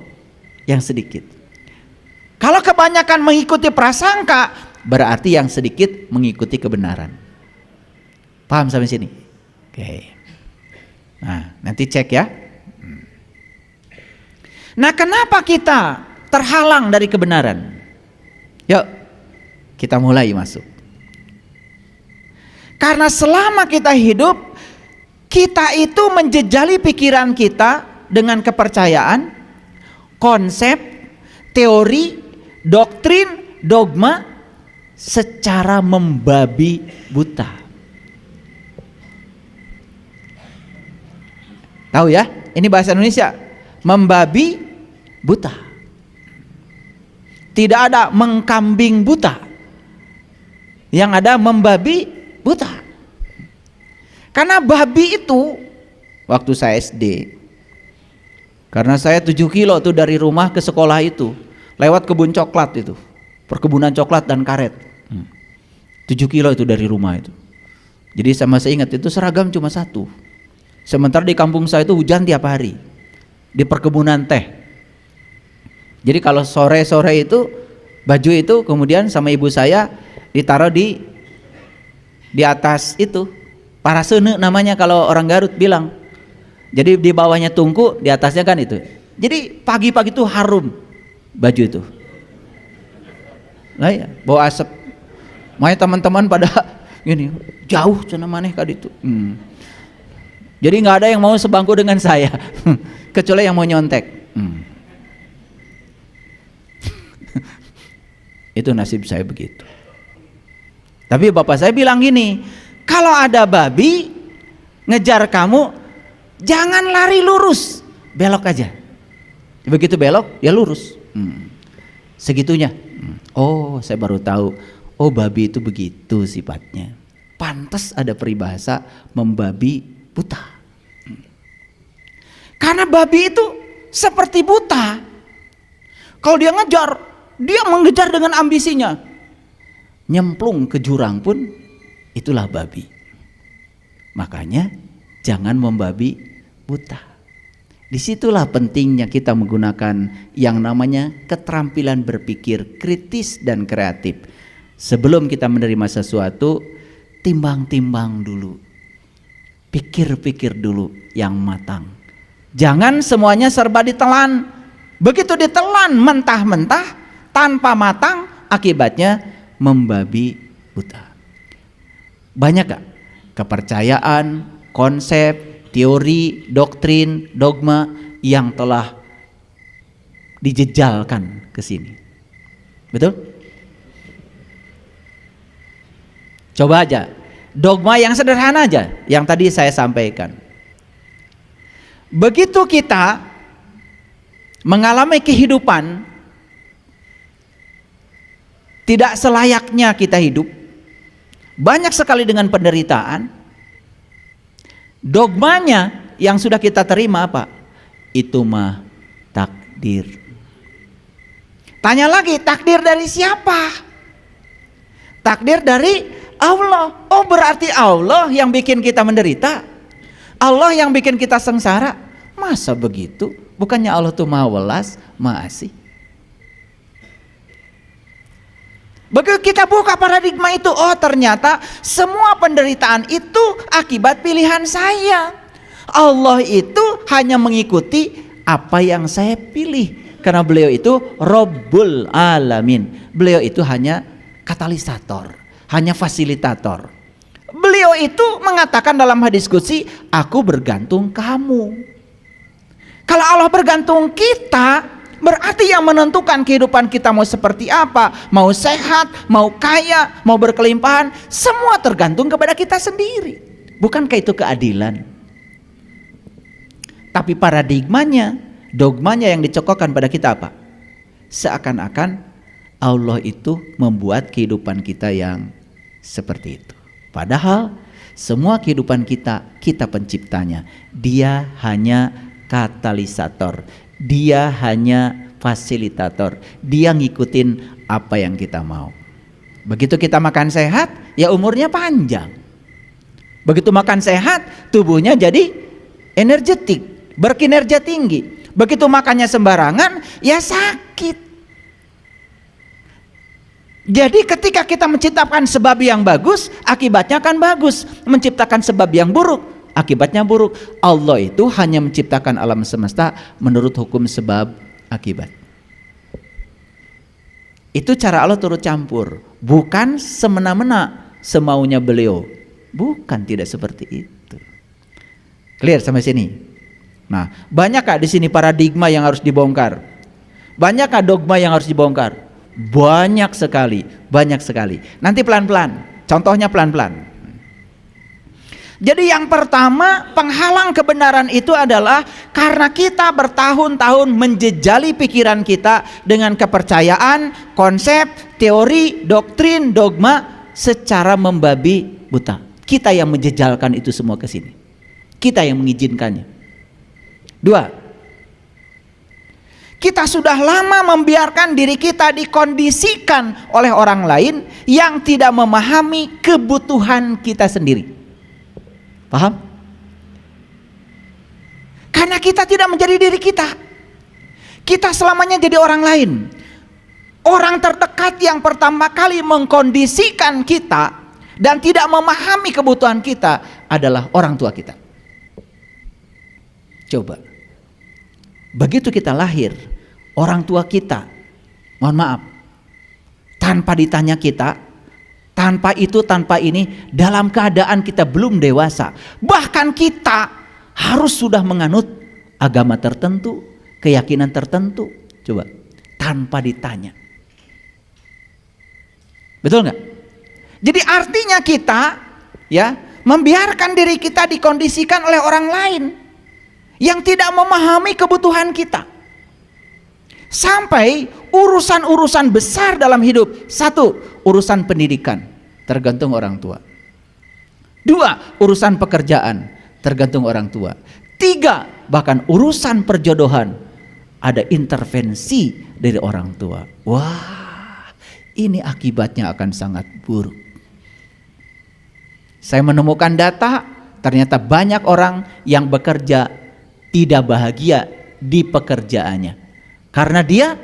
yang sedikit? Kalau kebanyakan mengikuti prasangka, berarti yang sedikit mengikuti kebenaran. Paham sampai sini? Oke. Nah, nanti cek ya. Nah, kenapa kita terhalang dari kebenaran? Yuk, kita mulai masuk. Karena selama kita hidup, kita itu menjejali pikiran kita dengan kepercayaan, konsep, teori, doktrin, dogma secara membabi buta. Tahu ya? Ini bahasa Indonesia. Membabi buta. Tidak ada mengkambing buta. Yang ada membabi buta. Karena babi itu, waktu saya SD, karena saya 7 kilo tuh dari rumah ke sekolah itu, lewat kebun coklat itu, perkebunan coklat dan karet. 7 kilo itu dari rumah itu. Jadi saya masih ingat itu seragam cuma satu. Sementara di kampung saya itu hujan tiap hari, di perkebunan teh. Jadi kalau sore-sore itu baju itu kemudian sama ibu saya ditaruh di atas itu, parasene namanya kalau orang Garut bilang. Jadi di bawahnya tungku, di atasnya kan itu. Jadi pagi-pagi itu harum baju itu. Nah ya, bawa asap. Makanya teman-teman pada gini, jauh cenah maneh ka ditu. Jadi nggak ada yang mau sebangku dengan saya, kecuali yang mau nyontek. Itu nasib saya begitu. Tapi bapak saya bilang gini, kalau ada babi ngejar kamu, jangan lari lurus, belok aja. Begitu belok, ya lurus. Segitunya. Oh, saya baru tahu. Oh, babi itu begitu sifatnya. Pantas ada peribahasa membabi buta. Karena babi itu seperti buta. Kalau dia ngejar, dia mengejar dengan ambisinya. Nyemplung ke jurang pun itulah babi. Makanya jangan membabi buta. Disitulah pentingnya kita menggunakan yang namanya keterampilan berpikir kritis dan kreatif. Sebelum kita menerima sesuatu, timbang-timbang dulu. Pikir-pikir dulu yang matang. Jangan semuanya serba ditelan. Begitu ditelan mentah-mentah tanpa matang, akibatnya membabi buta. Banyak gak kepercayaan, konsep, teori, doktrin, dogma yang telah dijejalkan ke sini? Betul? Coba aja dogma yang sederhana aja yang tadi saya sampaikan. Begitu kita mengalami kehidupan tidak selayaknya kita hidup, banyak sekali dengan penderitaan, dogmanya yang sudah kita terima apa? Itu mah takdir. Tanya lagi, takdir dari siapa? Takdir dari Allah. Oh, berarti Allah yang bikin kita menderita, Allah yang bikin kita sengsara. Masa begitu? Bukannya Allah tuh maha welas, maha asih. Begitu kita buka paradigma itu, oh ternyata semua penderitaan itu akibat pilihan saya. Allah itu hanya mengikuti apa yang saya pilih. Karena beliau itu Rabbul Alamin. Beliau itu hanya katalisator, hanya fasilitator. Beliau itu mengatakan dalam hadis qudsi, aku bergantung kamu. Kalau Allah bergantung kita, berarti yang menentukan kehidupan kita mau seperti apa, mau sehat, mau kaya, mau berkelimpahan, semua tergantung kepada kita sendiri. Bukankah itu keadilan? Tapi paradigmanya, dogmanya yang dicokokkan pada kita apa? Seakan-akan Allah itu membuat kehidupan kita yang seperti itu. Padahal semua kehidupan kita, kita penciptanya. Dia hanya katalisator. Dia hanya fasilitator. Dia ngikutin apa yang kita mau. Begitu kita makan sehat, ya umurnya panjang. Begitu makan sehat, tubuhnya jadi energetik, berkinerja tinggi. Begitu makannya sembarangan, ya sakit. Jadi ketika kita menciptakan sebab yang bagus, akibatnya akan bagus. Menciptakan sebab yang buruk, akibatnya buruk. Allah itu hanya menciptakan alam semesta menurut hukum sebab akibat. Itu cara Allah turut campur, bukan semena-mena semaunya beliau. Bukan, tidak seperti itu. Clear sampai sini? Nah, banyakkah di sini paradigma yang harus dibongkar? Banyakkah dogma yang harus dibongkar? Banyak sekali, banyak sekali. Nanti pelan-pelan, contohnya pelan-pelan. Jadi yang pertama, penghalang kebenaran itu adalah karena kita bertahun-tahun menjejali pikiran kita dengan kepercayaan, konsep, teori, doktrin, dogma secara membabi buta. Kita yang menjejalkan itu semua ke sini. Kita yang mengizinkannya. Dua, kita sudah lama membiarkan diri kita dikondisikan oleh orang lain yang tidak memahami kebutuhan kita sendiri. Paham? Karena kita tidak menjadi diri kita. Kita selamanya jadi orang lain. Orang terdekat yang pertama kali mengkondisikan kita dan tidak memahami kebutuhan kita adalah orang tua kita. Coba. Begitu kita lahir, orang tua kita, mohon maaf, tanpa ditanya kita, tanpa itu, tanpa ini, dalam keadaan kita belum dewasa, bahkan kita harus sudah menganut agama tertentu, keyakinan tertentu, coba, tanpa ditanya. Betul nggak? Jadi artinya kita, ya, membiarkan diri kita dikondisikan oleh orang lain yang tidak memahami kebutuhan kita. Sampai urusan-urusan besar dalam hidup. Satu, urusan pendidikan, tergantung orang tua. Dua, urusan pekerjaan, tergantung orang tua. Tiga, bahkan urusan perjodohan, ada intervensi dari orang tua. Wah, ini akibatnya akan sangat buruk. Saya menemukan data, ternyata banyak orang yang bekerja tidak bahagia di pekerjaannya karena dia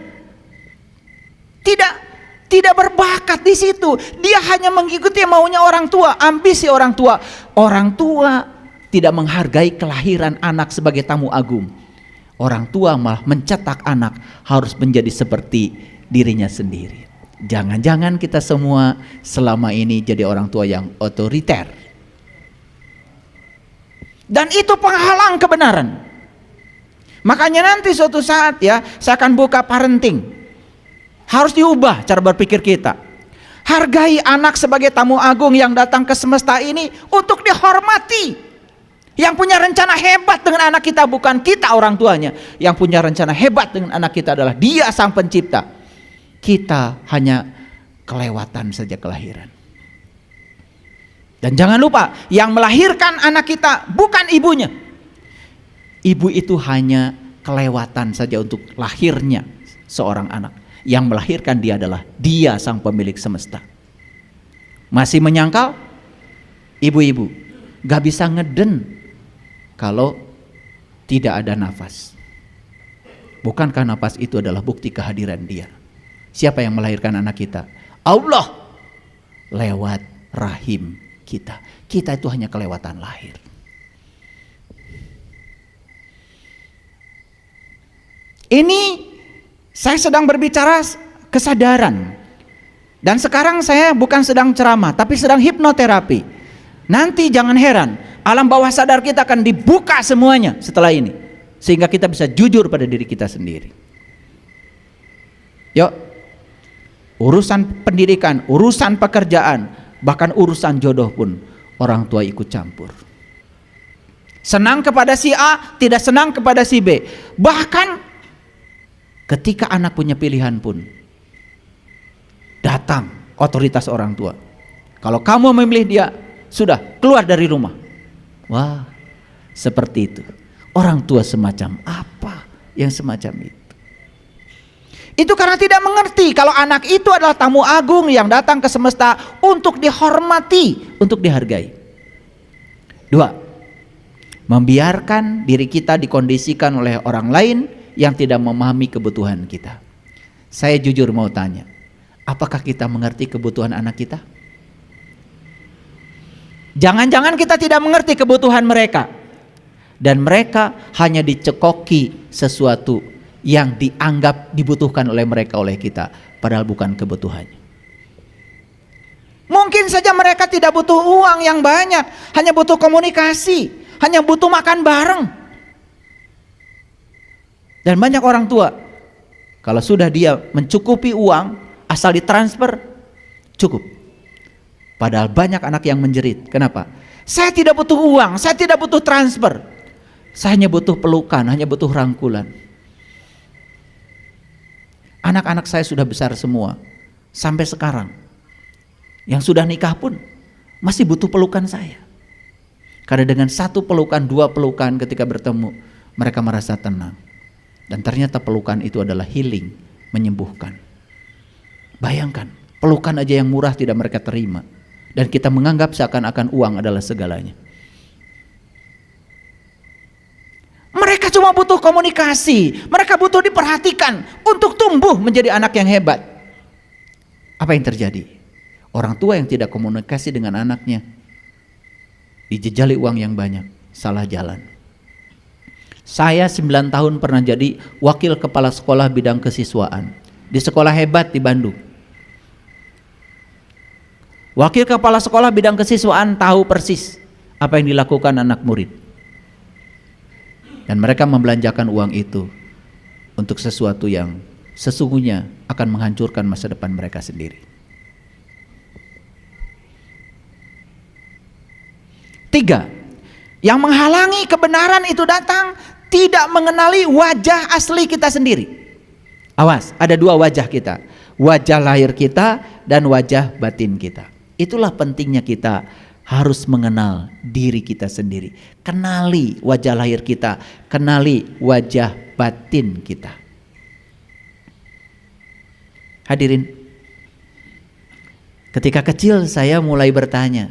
tidak berbakat di situ. Dia hanya mengikuti maunya orang tua, ambisi orang tua. Orang tua tidak menghargai kelahiran anak sebagai tamu agung. Orang tua malah mencetak anak harus menjadi seperti dirinya sendiri. Jangan-jangan kita semua selama ini jadi orang tua yang otoriter. Dan itu penghalang kebenaran. Makanya nanti suatu saat, ya, saya akan buka parenting. Harus diubah cara berpikir kita. Hargai anak sebagai tamu agung yang datang ke semesta ini untuk dihormati. Yang punya rencana hebat dengan anak kita bukan kita orang tuanya. Yang punya rencana hebat dengan anak kita adalah Dia Sang Pencipta. Kita hanya kelewatan saja kelahiran. Dan jangan lupa, yang melahirkan anak kita bukan ibunya. Ibu itu hanya kelewatan saja untuk lahirnya seorang anak. Yang melahirkan dia adalah Dia Sang Pemilik semesta. Masih menyangkal? Ibu-ibu gak bisa ngeden kalau tidak ada nafas. Bukankah nafas itu adalah bukti kehadiran Dia? Siapa yang melahirkan anak kita? Allah lewat rahim kita. Kita itu hanya kelewatan lahir. Ini saya sedang berbicara kesadaran. Dan sekarang saya bukan sedang ceramah, tapi sedang hipnoterapi. Nanti jangan heran, alam bawah sadar kita akan dibuka semuanya setelah ini. Sehingga kita bisa jujur pada diri kita sendiri. Yuk, urusan pendidikan, urusan pekerjaan, bahkan urusan jodoh pun orang tua ikut campur. Senang kepada si A, tidak senang kepada si B. Bahkan ketika anak punya pilihan pun datang otoritas orang tua. Kalau kamu memilih dia, sudah keluar dari rumah. Wah, seperti itu. Orang tua semacam apa yang semacam itu? Itu karena tidak mengerti kalau anak itu adalah tamu agung yang datang ke semesta untuk dihormati, untuk dihargai. 2, membiarkan diri kita dikondisikan oleh orang lain yang tidak memahami kebutuhan kita. Saya jujur mau tanya, apakah kita mengerti kebutuhan anak kita? Jangan-jangan kita tidak mengerti kebutuhan mereka, dan mereka hanya dicekoki sesuatu yang dianggap dibutuhkan oleh mereka oleh kita, padahal bukan kebutuhannya. Mungkin saja mereka tidak butuh uang yang banyak, hanya butuh komunikasi, hanya butuh makan bareng. Dan banyak orang tua, kalau sudah dia mencukupi uang, asal ditransfer, cukup. Padahal banyak anak yang menjerit. Kenapa? Saya tidak butuh uang, saya tidak butuh transfer. Saya hanya butuh pelukan, hanya butuh rangkulan. Anak-anak saya sudah besar semua. Sampai sekarang. Yang sudah nikah pun masih butuh pelukan saya. Karena dengan 1 pelukan, 2 pelukan ketika bertemu, mereka merasa tenang. Dan ternyata pelukan itu adalah healing, menyembuhkan. Bayangkan, pelukan aja yang murah tidak mereka terima. Dan kita menganggap seakan-akan uang adalah segalanya. Mereka cuma butuh komunikasi, mereka butuh diperhatikan untuk tumbuh menjadi anak yang hebat. Apa yang terjadi? Orang tua yang tidak komunikasi dengan anaknya, dijejali uang yang banyak, salah jalan. Saya 9 tahun pernah jadi wakil kepala sekolah bidang kesiswaan di sekolah hebat di Bandung. Wakil kepala sekolah bidang kesiswaan tahu persis apa yang dilakukan anak murid. Dan mereka membelanjakan uang itu untuk sesuatu yang sesungguhnya akan menghancurkan masa depan mereka sendiri. 3, yang menghalangi kebenaran itu datang tidak mengenali wajah asli kita sendiri. Awas, ada 2 wajah kita. Wajah lahir kita dan wajah batin kita. Itulah pentingnya kita harus mengenal diri kita sendiri. Kenali wajah lahir kita, kenali wajah batin kita. Hadirin, ketika kecil saya mulai bertanya,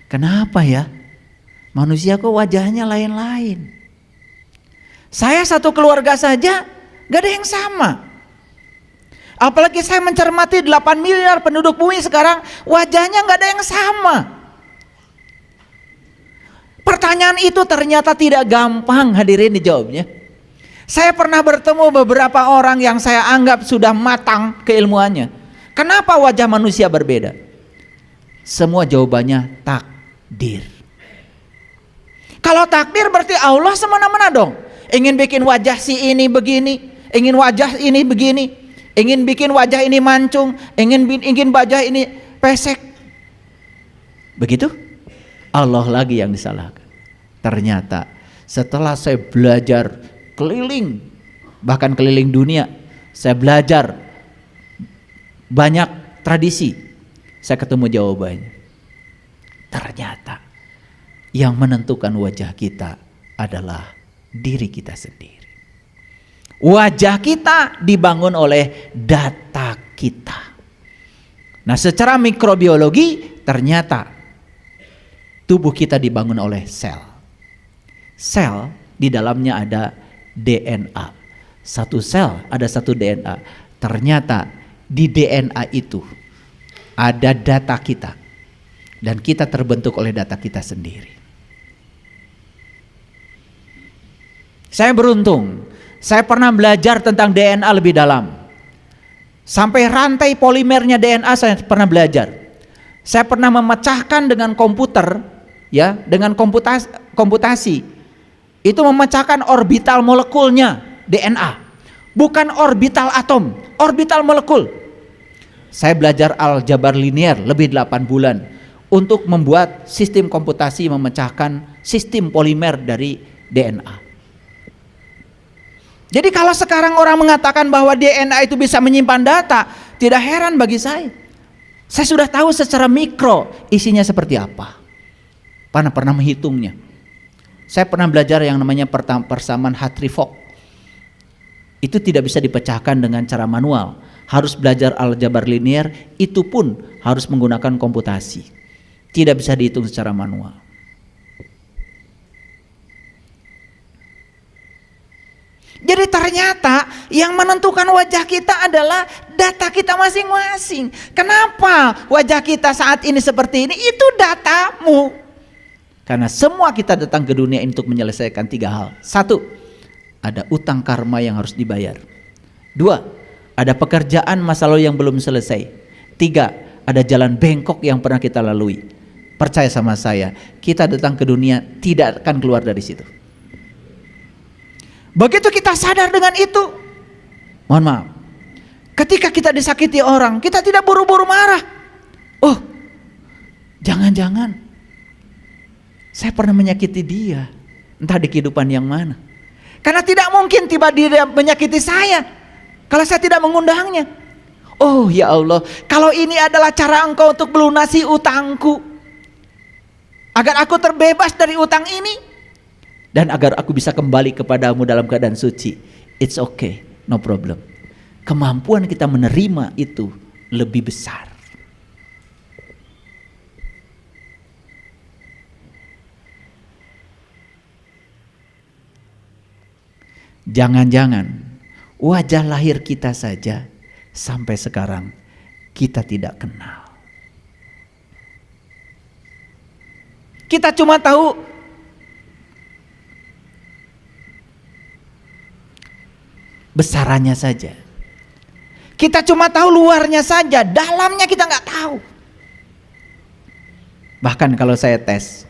kenapa ya manusia kok wajahnya lain-lain? Saya satu keluarga saja gak ada yang sama. Apalagi saya mencermati 8 miliar penduduk bumi sekarang, wajahnya gak ada yang sama. Pertanyaan itu ternyata tidak gampang hadirin dijawabnya. Saya pernah bertemu beberapa orang yang saya anggap sudah matang keilmuannya. Kenapa wajah manusia berbeda? Semua jawabannya takdir. Kalau takdir berarti Allah semena-mena dong. Ingin bikin wajah si ini begini, ingin wajah ini begini, ingin bikin wajah ini mancung, ingin wajah ini pesek. Begitu? Allah lagi yang disalahkan. Ternyata setelah saya belajar keliling, bahkan keliling dunia, saya belajar banyak tradisi, saya ketemu jawabannya. Ternyata yang menentukan wajah kita adalah diri kita sendiri. Wajah kita dibangun oleh data kita. Nah, secara mikrobiologi ternyata tubuh kita dibangun oleh sel. Sel di dalamnya ada DNA. Satu sel ada satu DNA. Ternyata di DNA itu ada data kita. Dan kita terbentuk oleh data kita sendiri. Saya beruntung. Saya pernah belajar tentang DNA lebih dalam. Sampai rantai polimernya DNA saya pernah belajar. Saya pernah memecahkan dengan komputer, ya, dengan komputasi. Itu memecahkan orbital molekulnya DNA. Bukan orbital atom, orbital molekul. Saya belajar aljabar linear lebih 8 bulan untuk membuat sistem komputasi memecahkan sistem polimer dari DNA. Jadi kalau sekarang orang mengatakan bahwa DNA itu bisa menyimpan data, tidak heran bagi saya. Saya sudah tahu secara mikro isinya seperti apa. Pernah menghitungnya. Saya pernah belajar yang namanya persamaan Hartree-Fock. Itu tidak bisa dipecahkan dengan cara manual. Harus belajar aljabar linier, itu pun harus menggunakan komputasi. Tidak bisa dihitung secara manual. Jadi ternyata yang menentukan wajah kita adalah data kita masing-masing. Kenapa wajah kita saat ini seperti ini? Itu datamu. Karena semua kita datang ke dunia ini untuk menyelesaikan 3 hal. 1, ada utang karma yang harus dibayar. 2, ada pekerjaan masa lalu yang belum selesai. 3, ada jalan bengkok yang pernah kita lalui. Percaya sama saya, kita datang ke dunia tidak akan keluar dari situ. Begitu kita sadar dengan itu, mohon maaf, ketika kita disakiti orang, kita tidak buru-buru marah. Oh, jangan-jangan saya pernah menyakiti dia, entah di kehidupan yang mana. Karena tidak mungkin tiba dia menyakiti saya kalau saya tidak mengundangnya. Oh ya Allah, kalau ini adalah cara engkau untuk melunasi utangku, agar aku terbebas dari utang ini, dan agar aku bisa kembali kepadamu dalam keadaan suci. It's okay, no problem. Kemampuan kita menerima itu lebih besar. Jangan-jangan wajah lahir kita saja sampai sekarang kita tidak kenal. Kita cuma tahu besarannya saja. Kita cuma tahu luarnya saja, dalamnya kita nggak tahu. Bahkan kalau saya tes,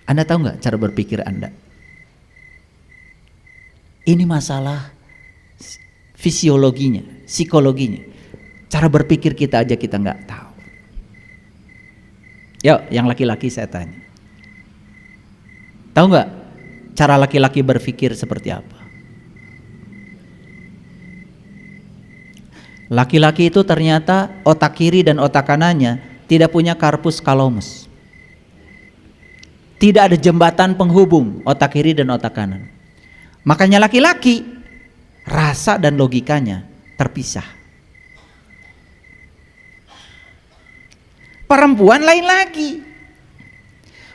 Anda tahu nggak cara berpikir Anda? Ini masalah fisiologinya, psikologinya. Cara berpikir kita aja kita nggak tahu. Yuk, yang laki-laki saya tanya. Tahu nggak cara laki-laki berpikir seperti apa? Laki-laki itu ternyata otak kiri dan otak kanannya tidak punya corpus callosum. Tidak ada jembatan penghubung otak kiri dan otak kanan. Makanya laki-laki rasa dan logikanya terpisah. Perempuan lain lagi.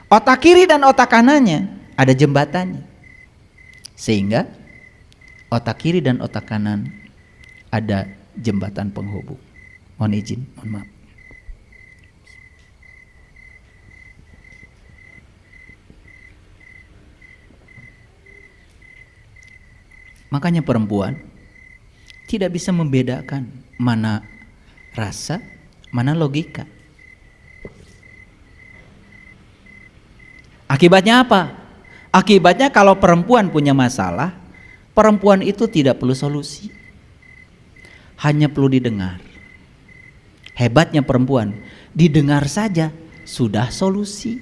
Otak kiri dan otak kanannya ada jembatannya. Sehingga otak kiri dan otak kanan ada jembatan penghubung. Mohon izin, mohon maaf. Makanya perempuan tidak bisa membedakan mana rasa, mana logika. Akibatnya apa? Akibatnya kalau perempuan punya masalah, perempuan itu tidak perlu solusi. Hanya perlu didengar. Hebatnya perempuan, didengar saja sudah solusi.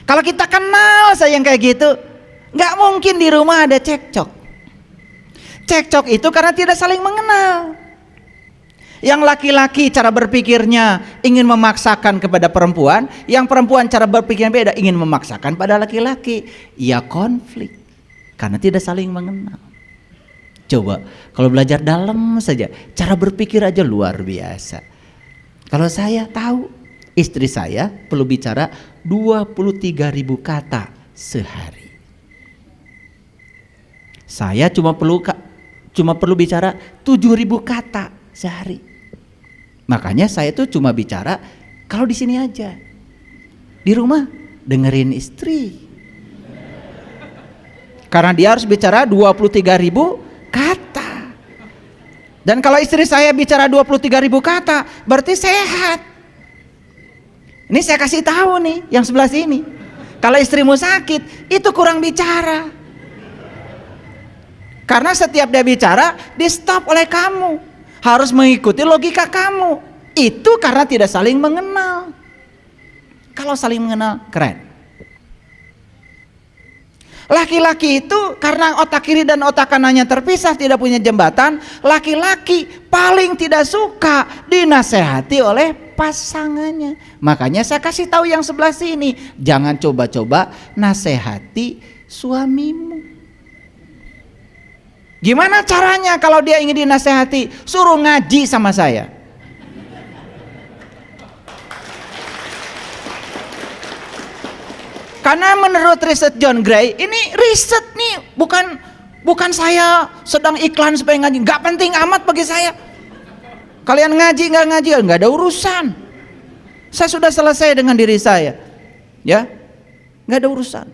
Kalau kita kenal saya yang kayak gitu, nggak mungkin di rumah ada cekcok. Cekcok itu karena tidak saling mengenal. Yang laki-laki cara berpikirnya ingin memaksakan kepada perempuan, yang perempuan cara berpikirnya beda, ingin memaksakan pada laki-laki. Ya konflik karena tidak saling mengenal. Coba kalau belajar dalam saja, cara berpikir aja luar biasa. Kalau saya tahu istri saya perlu bicara 23.000 kata sehari. Saya cuma perlu bicara 7.000 kata sehari. Makanya saya tuh cuma bicara kalau di sini aja. Di rumah dengerin istri. Karena dia harus bicara 23.000 kata. Dan kalau istri saya bicara 23.000 kata, berarti sehat. Ini saya kasih tahu nih, yang sebelah sini. Kalau istrimu sakit, itu kurang bicara. Karena setiap dia bicara, di stop oleh kamu. Harus mengikuti logika kamu. Itu karena tidak saling mengenal. Kalau saling mengenal, keren. Laki-laki itu karena otak kiri dan otak kanannya terpisah, tidak punya jembatan. Laki-laki paling tidak suka dinasehati oleh pasangannya. Makanya saya kasih tahu yang sebelah sini, jangan coba-coba nasehati suamimu. Gimana caranya kalau dia ingin dinasehati? Suruh ngaji sama saya. Karena menurut riset John Gray, ini riset nih, bukan saya sedang iklan supaya ngaji. Nggak penting amat bagi saya. Kalian ngaji nggak ada urusan. Saya sudah selesai dengan diri saya, ya, nggak ada urusan.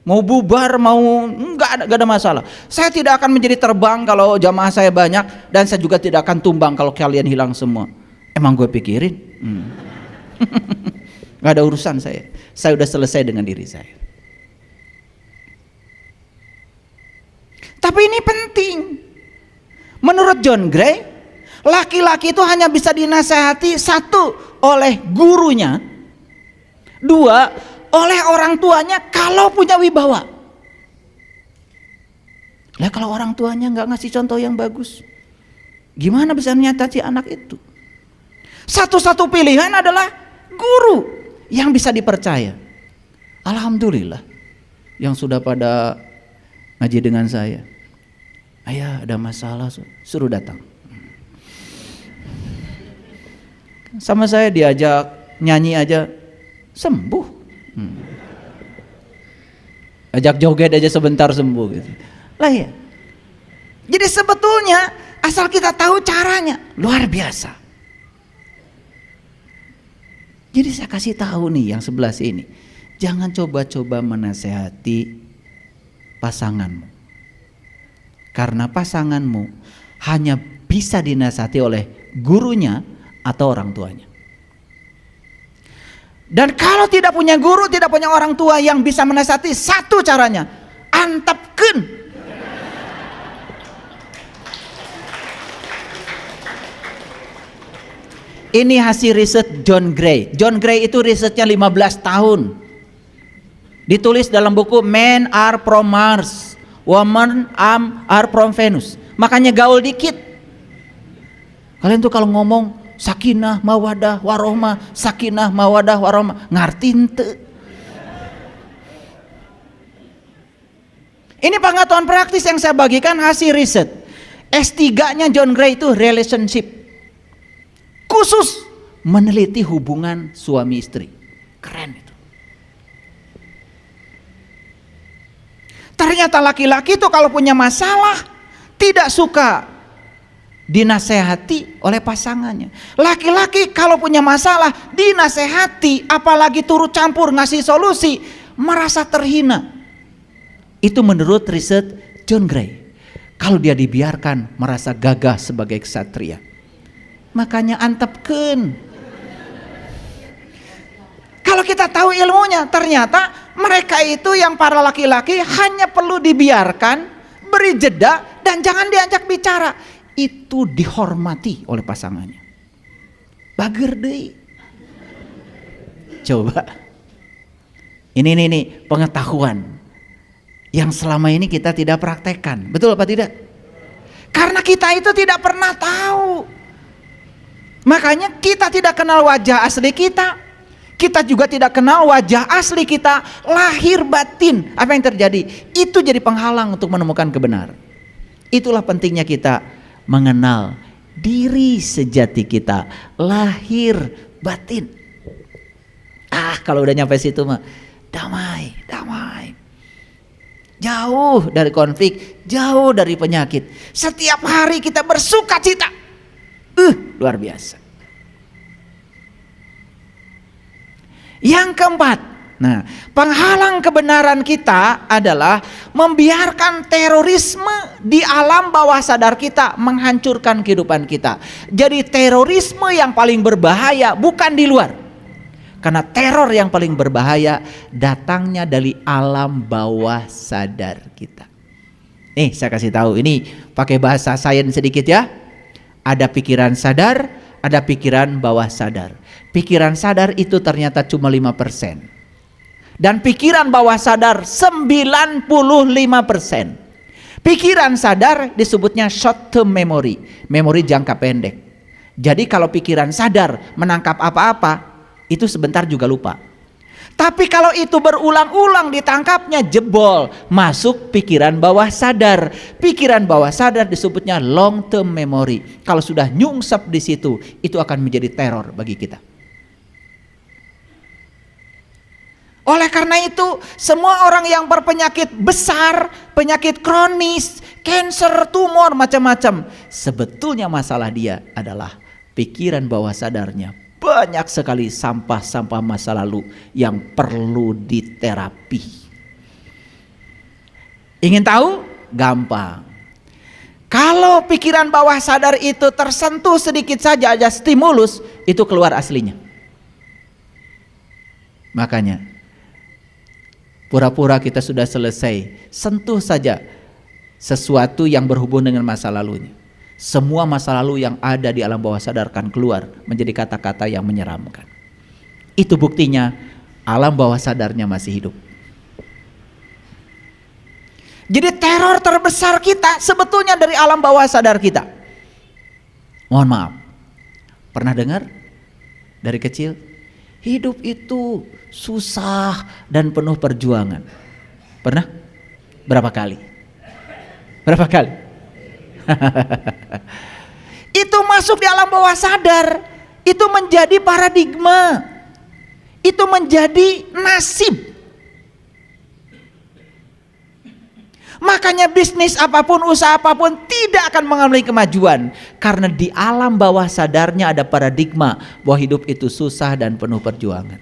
Mau bubar, mau nggak ada masalah. Saya tidak akan menjadi terbang kalau jamaah saya banyak, dan saya juga tidak akan tumbang kalau kalian hilang semua. Emang gue pikirin? Nggak ada urusan saya. Saya sudah selesai dengan diri saya. Tapi ini penting. Menurut John Gray, laki-laki itu hanya bisa dinasehati, satu, oleh gurunya, dua, oleh orang tuanya kalau punya wibawa. Lah kalau orang tuanya nggak ngasih contoh yang bagus, gimana bisa menyatati anak itu? Satu-satu pilihan adalah guru yang bisa dipercaya. Alhamdulillah yang sudah pada ngaji dengan saya. Ayah ada masalah, suruh datang. Sama saya diajak nyanyi aja sembuh. Ajak joget aja sebentar sembuh gitu. Lah ya. Jadi sebetulnya asal kita tahu caranya, luar biasa. Jadi saya kasih tahu nih yang sebelah sini, jangan coba-coba menasehati pasanganmu. Karena pasanganmu hanya bisa dinasihati oleh gurunya atau orang tuanya. Dan kalau tidak punya guru, tidak punya orang tua yang bisa menasihati, satu caranya, antepkeun. Ini hasil riset John Gray. John Gray itu risetnya 15 tahun. Ditulis dalam buku Men Are From Mars, Women Are From Venus. Makanya gaul dikit. Kalian tuh kalau ngomong sakinah mawadah warohmah, sakinah mawadah warohmah, ngerti ente? Ini pengetahuan praktis yang saya bagikan hasil riset. S3-nya John Gray itu relationship. Khusus meneliti hubungan suami istri. Keren itu. Ternyata laki-laki itu kalau punya masalah tidak suka dinasehati oleh pasangannya. Laki-laki kalau punya masalah dinasehati, apalagi turut campur ngasih solusi, merasa terhina. Itu menurut riset John Gray. Kalau dia dibiarkan merasa gagah sebagai ksatria. Makanya antepkeun. Kalau kita tahu ilmunya, ternyata mereka itu yang para laki-laki hanya perlu dibiarkan, beri jeda, dan jangan diajak bicara. Itu dihormati oleh pasangannya. Bager deui. Coba. Ini pengetahuan yang selama ini kita tidak praktekkan. Betul apa tidak? Karena kita itu tidak pernah tahu. Makanya kita tidak kenal wajah asli kita. Kita juga tidak kenal wajah asli kita, lahir batin. Apa yang terjadi? Itu jadi penghalang untuk menemukan kebenaran. Itulah pentingnya kita mengenal diri sejati kita, lahir batin. Kalau udah nyampe situ mah damai. Jauh dari konflik, jauh dari penyakit. Setiap hari kita bersuka cita. Luar biasa. Yang keempat, penghalang kebenaran kita adalah membiarkan terorisme di alam bawah sadar kita menghancurkan kehidupan kita. Jadi terorisme yang paling berbahaya bukan di luar. Karena teror yang paling berbahaya datangnya dari alam bawah sadar kita. Nih saya kasih tahu, ini pakai bahasa sains sedikit ya. Ada pikiran sadar, ada pikiran bawah sadar. Pikiran sadar itu ternyata cuma 5%. Dan pikiran bawah sadar 95%. Pikiran sadar disebutnya short term memory, memori jangka pendek. Jadi kalau pikiran sadar menangkap apa-apa, itu sebentar juga lupa. Tapi kalau itu berulang-ulang ditangkapnya, jebol, masuk pikiran bawah sadar. Pikiran bawah sadar disebutnya long term memory. Kalau sudah nyungsep di situ, itu akan menjadi teror bagi kita. Oleh karena itu, semua orang yang berpenyakit besar, penyakit kronis, kanker, tumor, macam-macam, sebetulnya masalah dia adalah pikiran bawah sadarnya. Banyak sekali sampah-sampah masa lalu yang perlu diterapi. Ingin tahu? Gampang. Kalau pikiran bawah sadar itu tersentuh sedikit saja aja stimulus, itu keluar aslinya. Makanya pura-pura kita sudah selesai, sentuh saja sesuatu yang berhubungan dengan masa lalunya. Semua masa lalu yang ada di alam bawah sadar akan keluar menjadi kata-kata yang menyeramkan. Itu buktinya alam bawah sadarnya masih hidup. Jadi teror terbesar kita sebetulnya dari alam bawah sadar kita. Mohon maaf, pernah dengar dari kecil? Hidup itu susah dan penuh perjuangan. Pernah? Berapa kali? Berapa kali? Itu masuk di alam bawah sadar. Itu menjadi paradigma. Itu menjadi nasib. Makanya bisnis apapun, usaha apapun tidak akan mengalami kemajuan. Karena di alam bawah sadarnya ada paradigma bahwa hidup itu susah dan penuh perjuangan.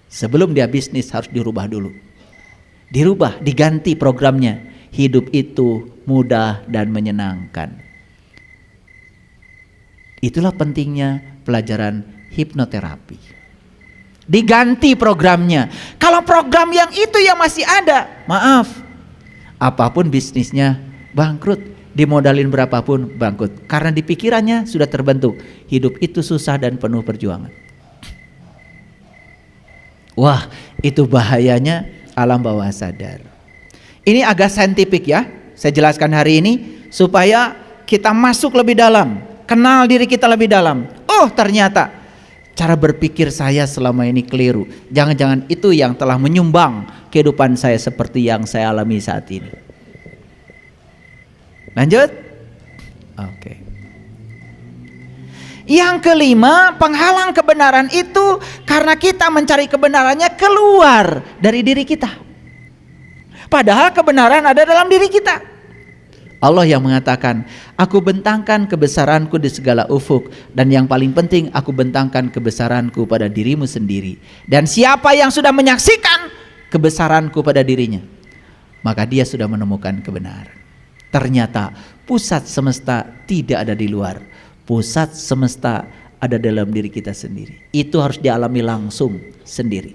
Sebelum dia bisnis harus dirubah dulu. Dirubah, diganti programnya. Hidup itu mudah dan menyenangkan. Itulah pentingnya pelajaran hipnoterapi. Diganti programnya. Kalau program yang itu yang masih ada, maaf, apapun bisnisnya bangkrut, dimodalin berapapun bangkrut. Karena di pikirannya sudah terbentuk hidup itu susah dan penuh perjuangan. Wah, itu bahayanya alam bawah sadar. Ini agak saintifik ya, saya jelaskan hari ini supaya kita masuk lebih dalam, kenal diri kita lebih dalam. Oh, ternyata cara berpikir saya selama ini keliru. Jangan-jangan itu yang telah menyumbang kehidupan saya seperti yang saya alami saat ini. Lanjut? Oke. Yang kelima, penghalang kebenaran itu karena kita mencari kebenarannya keluar dari diri kita. Padahal kebenaran ada dalam diri kita. Allah yang mengatakan, aku bentangkan kebesaranku di segala ufuk, dan yang paling penting, aku bentangkan kebesaranku pada dirimu sendiri. Dan siapa yang sudah menyaksikan kebesaranku pada dirinya, maka dia sudah menemukan kebenaran. Ternyata pusat semesta tidak ada di luar. Pusat semesta ada dalam diri kita sendiri. Itu harus dialami langsung sendiri.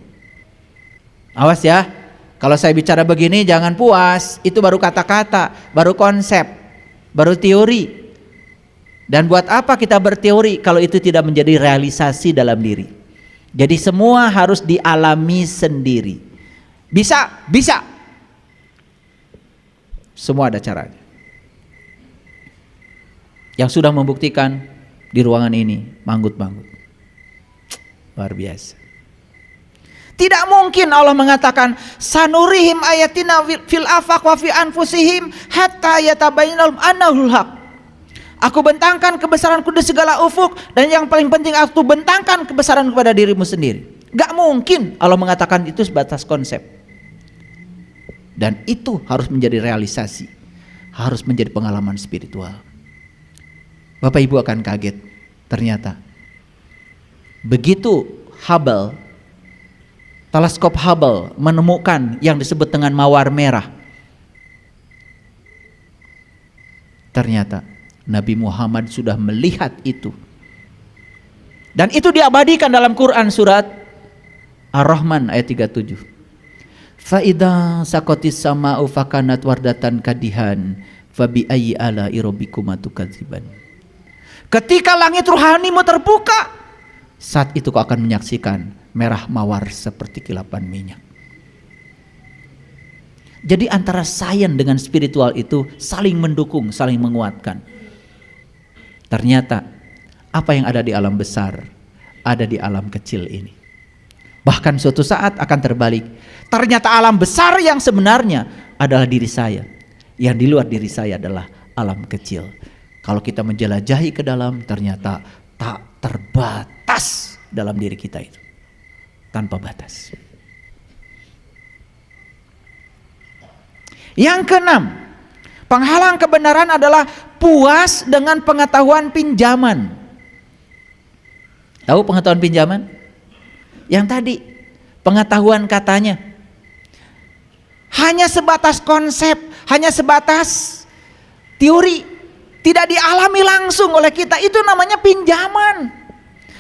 Awas ya. Kalau saya bicara begini jangan puas, itu baru kata-kata, baru konsep, baru teori. Dan buat apa kita berteori kalau itu tidak menjadi realisasi dalam diri? Jadi semua harus dialami sendiri. Bisa, bisa. Semua ada caranya. Yang sudah membuktikan di ruangan ini manggut-manggut. Luar biasa. Tidak mungkin Allah mengatakan sanurihim ayatina fil afaq wa fi anfusihim hatta yatabayyana lahum annahul haq. Aku bentangkan kebesaranku di segala ufuk, dan yang paling penting aku bentangkan kebesaran kepada dirimu sendiri. Gak mungkin Allah mengatakan itu sebatas konsep. Dan itu harus menjadi realisasi, harus menjadi pengalaman spiritual. Bapak Ibu akan kaget, ternyata begitu teleskop Hubble menemukan yang disebut dengan mawar merah. Ternyata Nabi Muhammad sudah melihat itu. Dan itu diabadikan dalam Quran surat Ar-Rahman ayat 37. Fa idza saqatis sama'u fakanat wardatan kadihan fa bi ayyi ala'i rabbikuma tukadziban. Ketika langit rohanimu terbuka, saat itu kau akan menyaksikan merah mawar seperti kilapan minyak. Jadi antara sains dengan spiritual itu saling mendukung, saling menguatkan. Ternyata apa yang ada di alam besar ada di alam kecil ini. Bahkan suatu saat akan terbalik. Ternyata alam besar yang sebenarnya adalah diri saya. Yang di luar diri saya adalah alam kecil. Kalau kita menjelajahi ke dalam, ternyata tak terbatas dalam diri kita itu. Tanpa batas. Yang keenam, penghalang kebenaran adalah puas dengan pengetahuan pinjaman. Tahu pengetahuan pinjaman? Yang tadi, pengetahuan katanya. Hanya sebatas konsep, hanya sebatas teori, tidak dialami langsung oleh kita. Itu namanya pinjaman.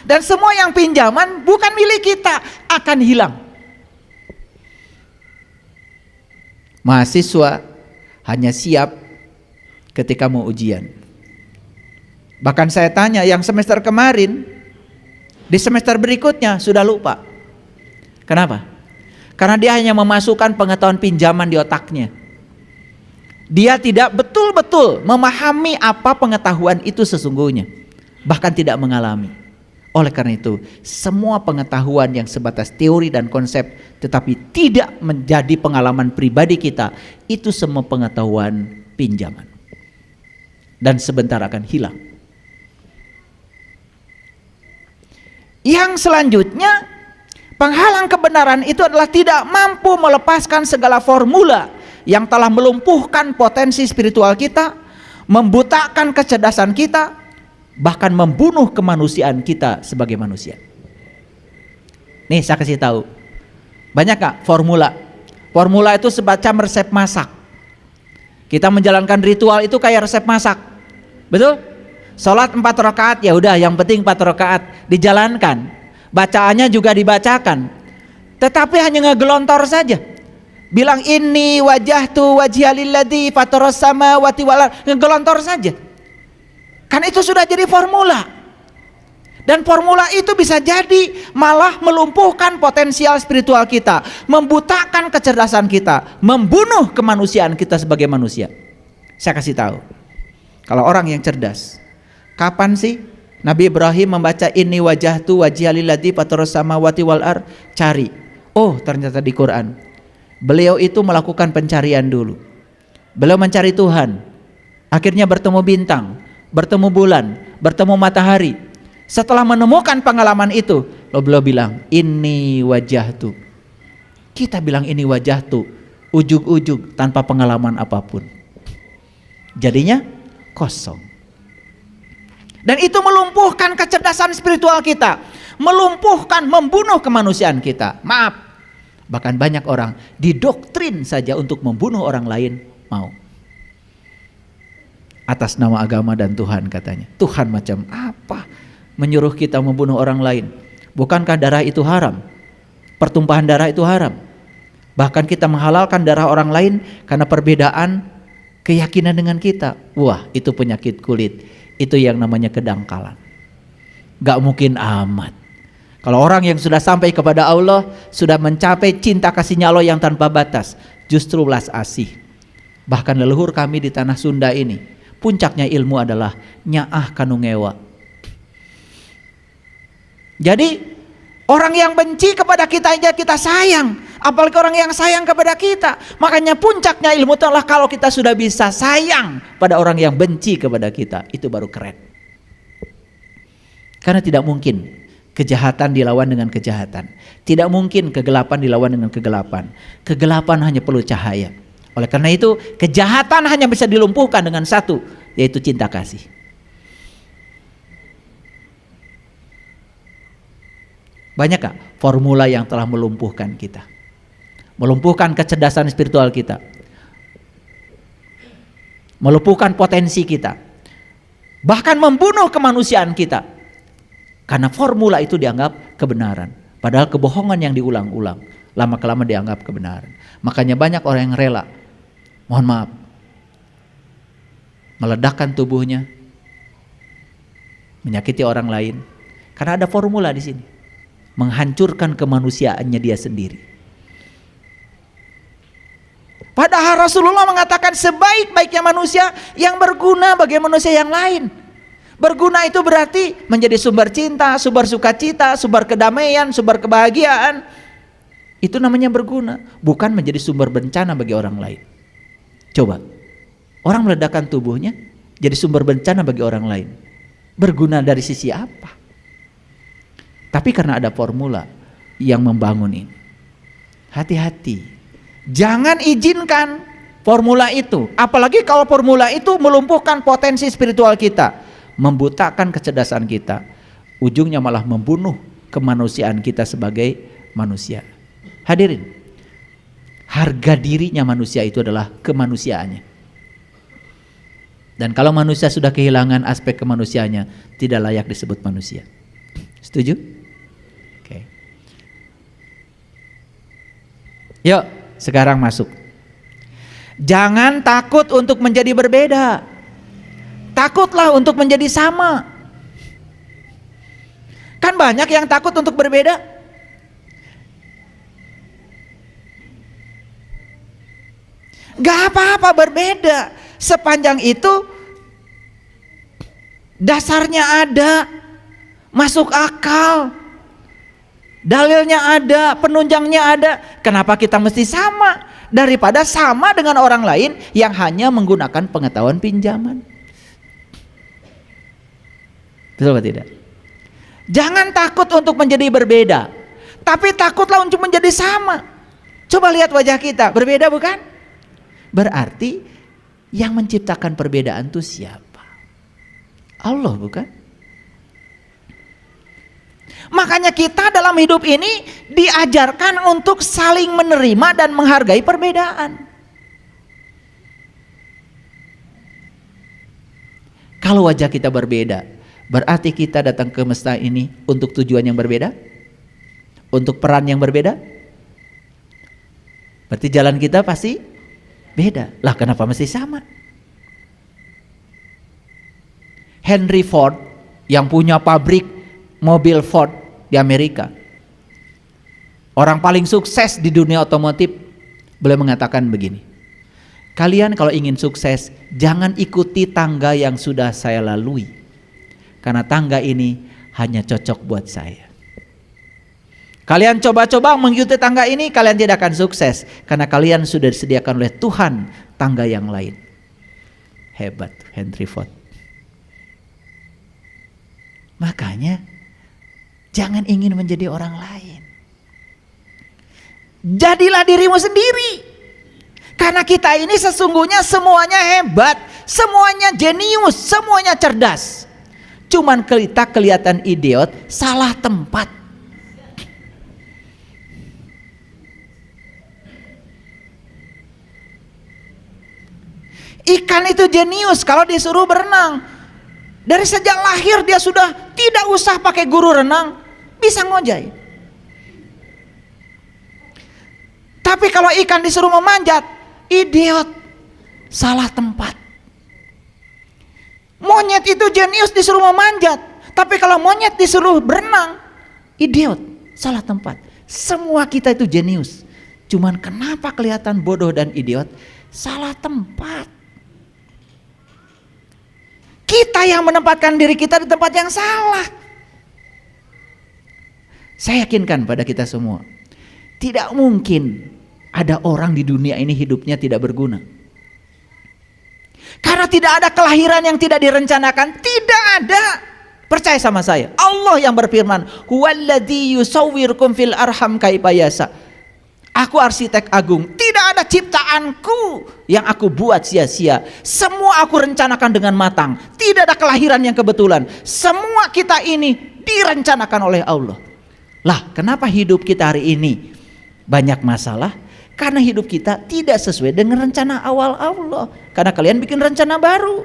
Dan semua yang pinjaman bukan milik kita, akan hilang. Mahasiswa hanya siap ketika mau ujian. Bahkan saya tanya yang semester kemarin, di semester berikutnya sudah lupa. Kenapa? Karena dia hanya memasukkan pengetahuan pinjaman di otaknya. Dia tidak betul-betul memahami apa pengetahuan itu sesungguhnya. Bahkan tidak mengalami. Oleh karena itu, semua pengetahuan yang sebatas teori dan konsep tetapi tidak menjadi pengalaman pribadi kita, itu semua pengetahuan pinjaman. Dan sebentar akan hilang. Yang selanjutnya, penghalang kebenaran itu adalah tidak mampu melepaskan segala formula yang telah melumpuhkan potensi spiritual kita, membutakan kecerdasan kita, bahkan membunuh kemanusiaan kita sebagai manusia. Nih saya kasih tahu, banyak gak formula? Formula itu semacam resep masak. Kita menjalankan ritual itu kayak resep masak, betul? Sholat 4 rakaat, ya udah, yang penting 4 rakaat dijalankan. Bacaannya juga dibacakan. Tetapi hanya ngegelontor saja. Bilang ini wajahtu wajhialilladzi fataras samawati wal ardh, ngegelontor saja. Kan itu sudah jadi formula. Dan formula itu bisa jadi malah melumpuhkan potensial spiritual kita, membutakan kecerdasan kita, membunuh kemanusiaan kita sebagai manusia. Saya kasih tahu. Kalau orang yang cerdas, kapan sih Nabi Ibrahim membaca ini wajahtu wajhialilladzi fataras samawati wal ardh? Cari. Oh, ternyata di Quran. Beliau itu melakukan pencarian dulu. Beliau mencari Tuhan. Akhirnya bertemu bintang, bertemu bulan, bertemu matahari. Setelah menemukan pengalaman itu, beliau bilang, ini wajahtu. Kita bilang ini wajahtu, ujug-ujug tanpa pengalaman apapun. Jadinya kosong. Dan itu melumpuhkan kecerdasan spiritual kita, melumpuhkan, membunuh kemanusiaan kita. Maaf, bahkan banyak orang didoktrin saja untuk membunuh orang lain mau. Atas nama agama dan Tuhan katanya. Tuhan macam apa menyuruh kita membunuh orang lain? Bukankah darah itu haram? Pertumpahan darah itu haram. Bahkan kita menghalalkan darah orang lain karena perbedaan keyakinan dengan kita. Wah, itu penyakit kulit. Itu yang namanya kedangkalan. Gak mungkin amat. Kalau orang yang sudah sampai kepada Allah, sudah mencapai cinta kasihnya Allah yang tanpa batas, justru belas asih. Bahkan leluhur kami di tanah Sunda ini, puncaknya ilmu adalah nyaah kanu ngewa. Jadi orang yang benci kepada kita aja kita sayang, apalagi orang yang sayang kepada kita. Makanya puncaknya ilmu itu adalah kalau kita sudah bisa sayang pada orang yang benci kepada kita, itu baru keren. Karena tidak mungkin kejahatan dilawan dengan kejahatan, tidak mungkin kegelapan dilawan dengan kegelapan. Kegelapan hanya perlu cahaya. Oleh karena itu kejahatan hanya bisa dilumpuhkan dengan satu, yaitu cinta kasih. Banyak gak formula yang telah melumpuhkan kita, melumpuhkan kecerdasan spiritual kita, melumpuhkan potensi kita, bahkan membunuh kemanusiaan kita, karena formula itu dianggap kebenaran, padahal kebohongan yang diulang-ulang lama-kelama dianggap kebenaran. Makanya banyak orang yang rela, mohon maaf, meledakkan tubuhnya, menyakiti orang lain, karena ada formula di sini. Menghancurkan kemanusiaannya dia sendiri. Padahal Rasulullah mengatakan sebaik-baiknya manusia yang berguna bagi manusia yang lain. Berguna itu berarti menjadi sumber cinta, sumber sukacita, sumber kedamaian, sumber kebahagiaan. Itu namanya berguna, bukan menjadi sumber bencana bagi orang lain. Coba, orang meledakkan tubuhnya jadi sumber bencana bagi orang lain. Berguna dari sisi apa? Tapi karena ada formula yang membangun ini. Hati-hati. Jangan izinkan formula itu. Apalagi kalau formula itu melumpuhkan potensi spiritual kita, membutakan kecerdasan kita. Ujungnya malah membunuh kemanusiaan kita sebagai manusia. Hadirin, harga dirinya manusia itu adalah kemanusiaannya. Dan kalau manusia sudah kehilangan aspek kemanusiaannya, tidak layak disebut manusia. Setuju? Oke. Yuk, sekarang masuk. Jangan takut untuk menjadi berbeda. Takutlah untuk menjadi sama. Kan banyak yang takut untuk berbeda. Gak apa-apa berbeda, sepanjang itu dasarnya ada, masuk akal, dalilnya ada, penunjangnya ada. Kenapa kita mesti sama daripada sama dengan orang lain yang hanya menggunakan pengetahuan pinjaman? Betul atau tidak? Jangan takut untuk menjadi berbeda, tapi takutlah untuk menjadi sama. Coba lihat wajah kita, berbeda bukan? Berarti yang menciptakan perbedaan itu siapa? Allah, bukan? Makanya kita dalam hidup ini diajarkan untuk saling menerima dan menghargai perbedaan. Kalau wajah kita berbeda, berarti kita datang ke semesta ini untuk tujuan yang berbeda? Untuk peran yang berbeda? Berarti jalan kita pasti beda. Lah kenapa mesti sama? Henry Ford yang punya pabrik mobil Ford di Amerika, orang paling sukses di dunia otomotif, beliau mengatakan begini, kalian kalau ingin sukses jangan ikuti tangga yang sudah saya lalui, karena tangga ini hanya cocok buat saya. Kalian coba-coba mengikuti tangga ini, kalian tidak akan sukses, karena kalian sudah disediakan oleh Tuhan tangga yang lain. Hebat Henry Ford. Makanya jangan ingin menjadi orang lain. Jadilah dirimu sendiri. Karena kita ini sesungguhnya semuanya hebat, semuanya jenius, semuanya cerdas. Cuman kita kelihatan idiot, salah tempat. Ikan itu jenius kalau disuruh berenang. Dari sejak lahir dia sudah tidak usah pakai guru renang, bisa ngojay. Tapi kalau ikan disuruh memanjat, idiot, salah tempat. Monyet itu jenius disuruh memanjat, tapi kalau monyet disuruh berenang, idiot, salah tempat. Semua kita itu jenius. Cuman kenapa kelihatan bodoh dan idiot? Salah tempat. Kita yang menempatkan diri kita di tempat yang salah. Saya yakinkan pada kita semua, tidak mungkin ada orang di dunia ini hidupnya tidak berguna. Karena tidak ada kelahiran yang tidak direncanakan, tidak ada. Percaya sama saya, Allah yang berfirman, "Huwallazi yusawwirukum fil arham kaifa yasha." Aku arsitek agung, tidak ada ciptaanku yang aku buat sia-sia. Semua aku rencanakan dengan matang. Tidak ada kelahiran yang kebetulan. Semua kita ini direncanakan oleh Allah. Lah, kenapa hidup kita hari ini banyak masalah? Karena hidup kita tidak sesuai dengan rencana awal Allah. Karena kalian bikin rencana baru.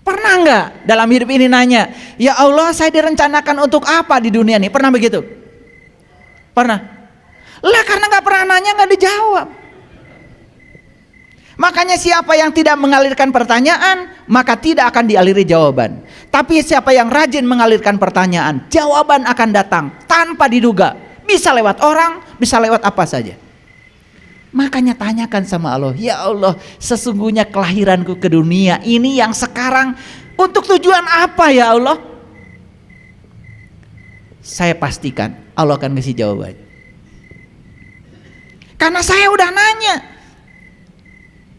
Pernah nggak dalam hidup ini nanya, ya Allah, saya direncanakan untuk apa di dunia ini? Pernah begitu? Pernah? Lah karena nggak pernah nanya nggak dijawab. Makanya siapa yang tidak mengalirkan pertanyaan, maka tidak akan dialiri jawaban. Tapi siapa yang rajin mengalirkan pertanyaan, jawaban akan datang tanpa diduga. Bisa lewat orang, bisa lewat apa saja. Makanya tanyakan sama Allah, ya Allah, sesungguhnya kelahiranku ke dunia ini yang sekarang untuk tujuan apa ya Allah? saya pastikan Allah akan kasih jawabannya. Karena saya udah nanya.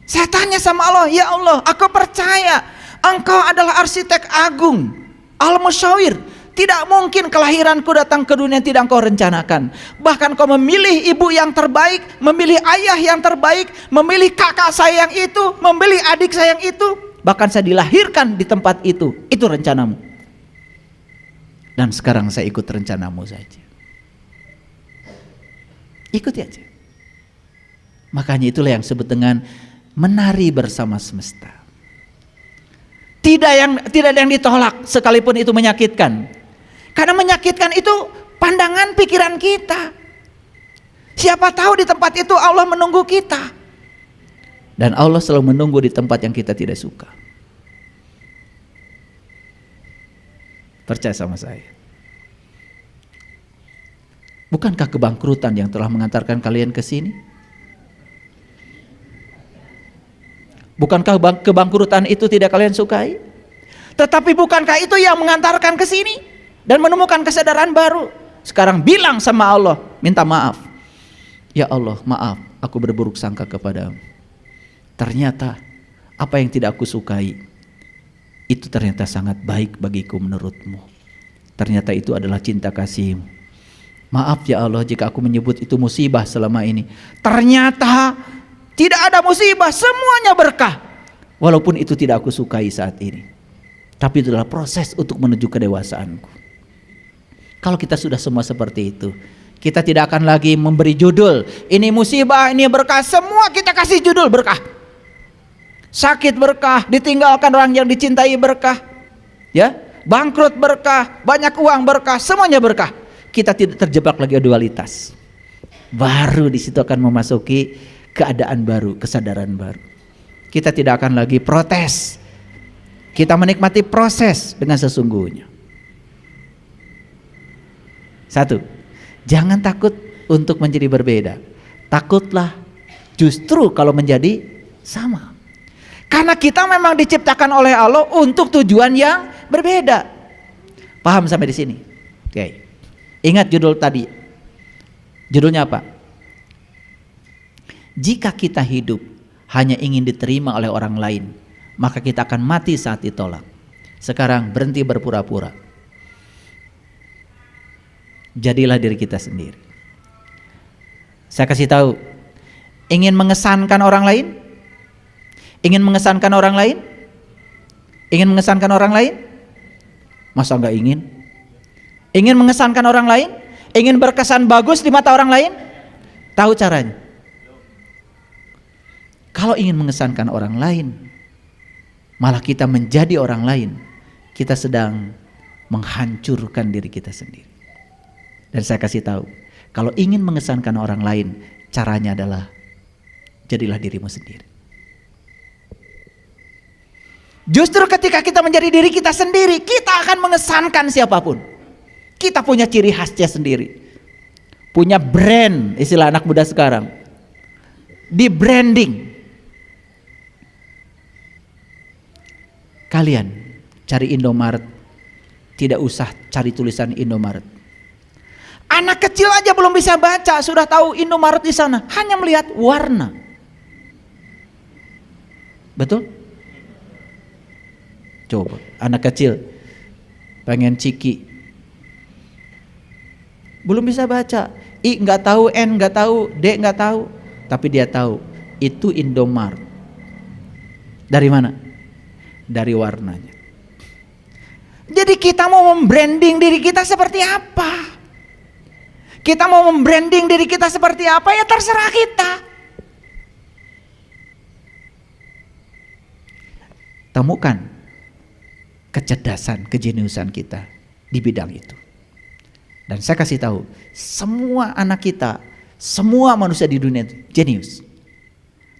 Saya tanya sama Allah, ya Allah, aku percaya Engkau adalah arsitek agung, Al-Musyawir. Tidak mungkin kelahiranku datang ke dunia tidak Engkau rencanakan. Bahkan Kau memilih ibu yang terbaik, memilih ayah yang terbaik, memilih kakak saya yang itu, memilih adik saya yang itu. Bahkan saya dilahirkan di tempat itu rencanamu. Dan sekarang saya ikut rencanamu saja. Ikuti aja. Makanya itulah yang disebut dengan menari bersama semesta. Tidak ada yang ditolak sekalipun itu menyakitkan. Karena menyakitkan itu pandangan pikiran kita. Siapa tahu di tempat itu Allah menunggu kita. Dan Allah selalu menunggu di tempat yang kita tidak suka. Percaya sama saya. Bukankah kebangkrutan yang telah mengantarkan kalian ke sini? Bukankah kebangkrutan itu tidak kalian sukai? Tetapi bukankah itu yang mengantarkan ke sini dan menemukan kesadaran baru? Sekarang bilang sama Allah, minta maaf. Ya Allah, maaf, aku berburuk sangka kepadamu. Ternyata apa yang tidak aku sukai itu ternyata sangat baik bagiku menurutmu. Ternyata itu adalah cinta kasihmu. Maaf ya Allah jika aku menyebut itu musibah selama ini. Ternyata tidak ada musibah, semuanya berkah. Walaupun itu tidak aku sukai saat ini. Tapi itu adalah proses untuk menuju kedewasaanku. Kalau kita sudah semua seperti itu, kita tidak akan lagi memberi judul. Ini musibah, ini berkah, semua kita kasih judul berkah. Sakit berkah, ditinggalkan orang yang dicintai berkah. Ya, bangkrut berkah, banyak uang berkah, semuanya berkah. Kita tidak terjebak lagi dualitas. Baru di situ akan memasuki keadaan baru, kesadaran baru. Kita tidak akan lagi protes. Kita menikmati proses dengan sesungguhnya. Satu, jangan takut untuk menjadi berbeda. Takutlah justru kalau menjadi sama. Karena kita memang diciptakan oleh Allah untuk tujuan yang berbeda. Paham sampai di sini? Oke. Ingat judul tadi. Judulnya apa? Jika kita hidup hanya ingin diterima oleh orang lain, maka kita akan mati saat ditolak. Sekarang berhenti berpura-pura. Jadilah diri kita sendiri. Saya kasih tahu, ingin mengesankan orang lain? Ingin mengesankan orang lain? Ingin mengesankan orang lain? Masa enggak ingin? Ingin mengesankan orang lain? Ingin berkesan bagus di mata orang lain? Tahu caranya? Kalau ingin mengesankan orang lain, malah kita menjadi orang lain, kita sedang menghancurkan diri kita sendiri. Dan saya kasih tahu, kalau ingin mengesankan orang lain, caranya adalah jadilah dirimu sendiri. Justru ketika kita menjadi diri kita sendiri, kita akan mengesankan siapapun. Kita punya ciri khasnya sendiri, punya brand, istilah anak muda sekarang, di branding. Kalian cari Indomaret, tidak usah cari tulisan Indomaret. Anak kecil aja belum bisa baca, sudah tahu Indomaret di sana, hanya melihat warna. Betul? Coba, anak kecil pengen ciki, belum bisa baca, I nggak tahu, N nggak tahu, D nggak tahu, tapi dia tahu itu Indomaret. Dari mana? Dari warnanya. Jadi kita mau membranding diri kita seperti apa? Kita mau membranding diri kita seperti apa, ya terserah kita. Temukan kecerdasan, kejeniusan kita di bidang itu. Dan saya kasih tahu, semua anak kita, semua manusia di dunia itu jenius.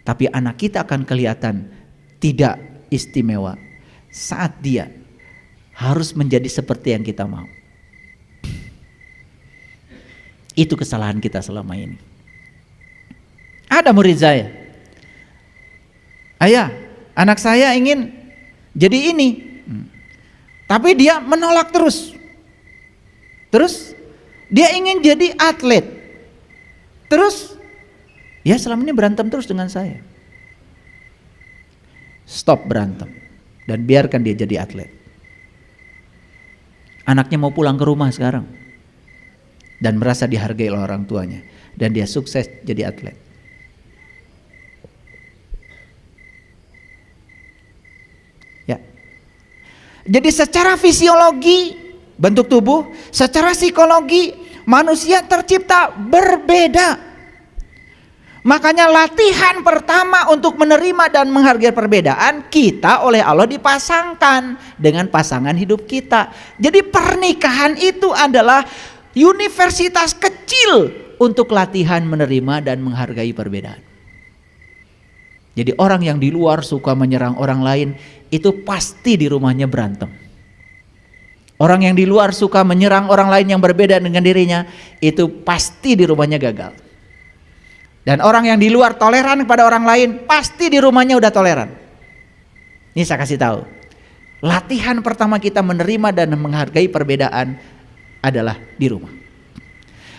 Tapi anak kita akan kelihatan tidak istimewa saat dia harus menjadi seperti yang kita mau. Itu kesalahan kita selama ini. Ada murid saya, ayah, anak saya ingin jadi ini, tapi dia menolak terus. Terus dia ingin jadi atlet. Terus ya selama ini berantem terus dengan saya. Stop berantem dan biarkan dia jadi atlet. Anaknya mau pulang ke rumah sekarang dan merasa dihargai oleh orang tuanya, dan dia sukses jadi atlet. Ya. Jadi secara fisiologi bentuk tubuh, secara psikologi manusia tercipta berbeda. Makanya latihan pertama untuk menerima dan menghargai perbedaan, kita oleh Allah dipasangkan dengan pasangan hidup kita. Jadi pernikahan itu adalah universitas kecil untuk latihan menerima dan menghargai perbedaan. Jadi orang yang di luar suka menyerang orang lain, itu pasti di rumahnya berantem. Orang yang di luar suka menyerang orang lain yang berbeda dengan dirinya, itu pasti di rumahnya gagal. Dan orang yang di luar toleran kepada orang lain, pasti di rumahnya udah toleran. Ini saya kasih tahu. Latihan pertama kita menerima dan menghargai perbedaan adalah di rumah.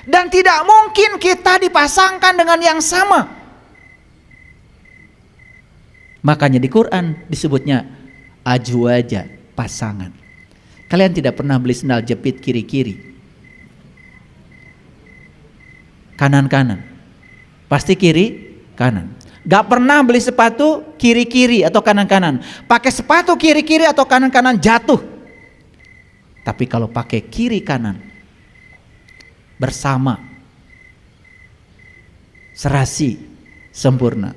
Dan tidak mungkin kita dipasangkan dengan yang sama. Makanya di Quran disebutnya azwaja, pasangan. Kalian tidak pernah beli sendal jepit kiri-kiri, kanan-kanan. Pasti kiri, kanan. Gak pernah beli sepatu kiri-kiri atau kanan-kanan. Pakai sepatu kiri-kiri atau kanan-kanan jatuh. Tapi kalau pakai kiri-kanan bersama, serasi, sempurna.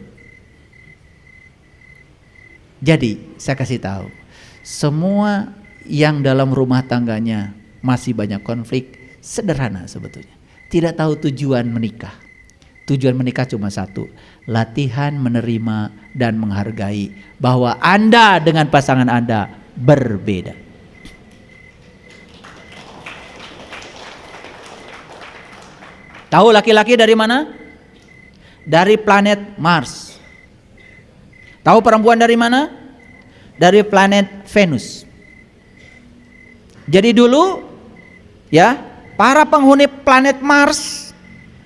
Jadi saya kasih tahu, semua yang dalam rumah tangganya masih banyak konflik, sederhana sebetulnya. Tidak tahu tujuan menikah. Tujuan menikah cuma satu, latihan menerima dan menghargai bahwa Anda dengan pasangan Anda berbeda. Tahu laki-laki dari mana? Dari planet Mars. Tahu perempuan dari mana? Dari planet Venus. Jadi dulu ya, para penghuni planet Mars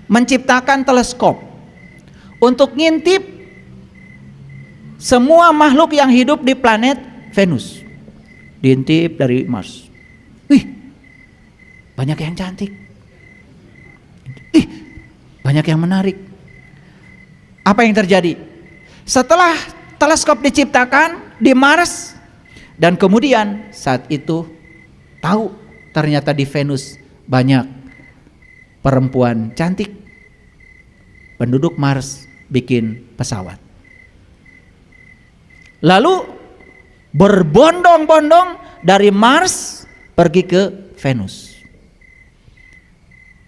menciptakan teleskop untuk ngintip semua makhluk yang hidup di planet Venus. Diintip dari Mars. Wih, banyak yang cantik. Ih, banyak yang menarik. Apa yang terjadi? Setelah teleskop diciptakan di Mars, dan kemudian saat itu tahu ternyata di Venus banyak perempuan cantik, penduduk Mars bikin pesawat. Lalu berbondong-bondong dari Mars pergi ke Venus.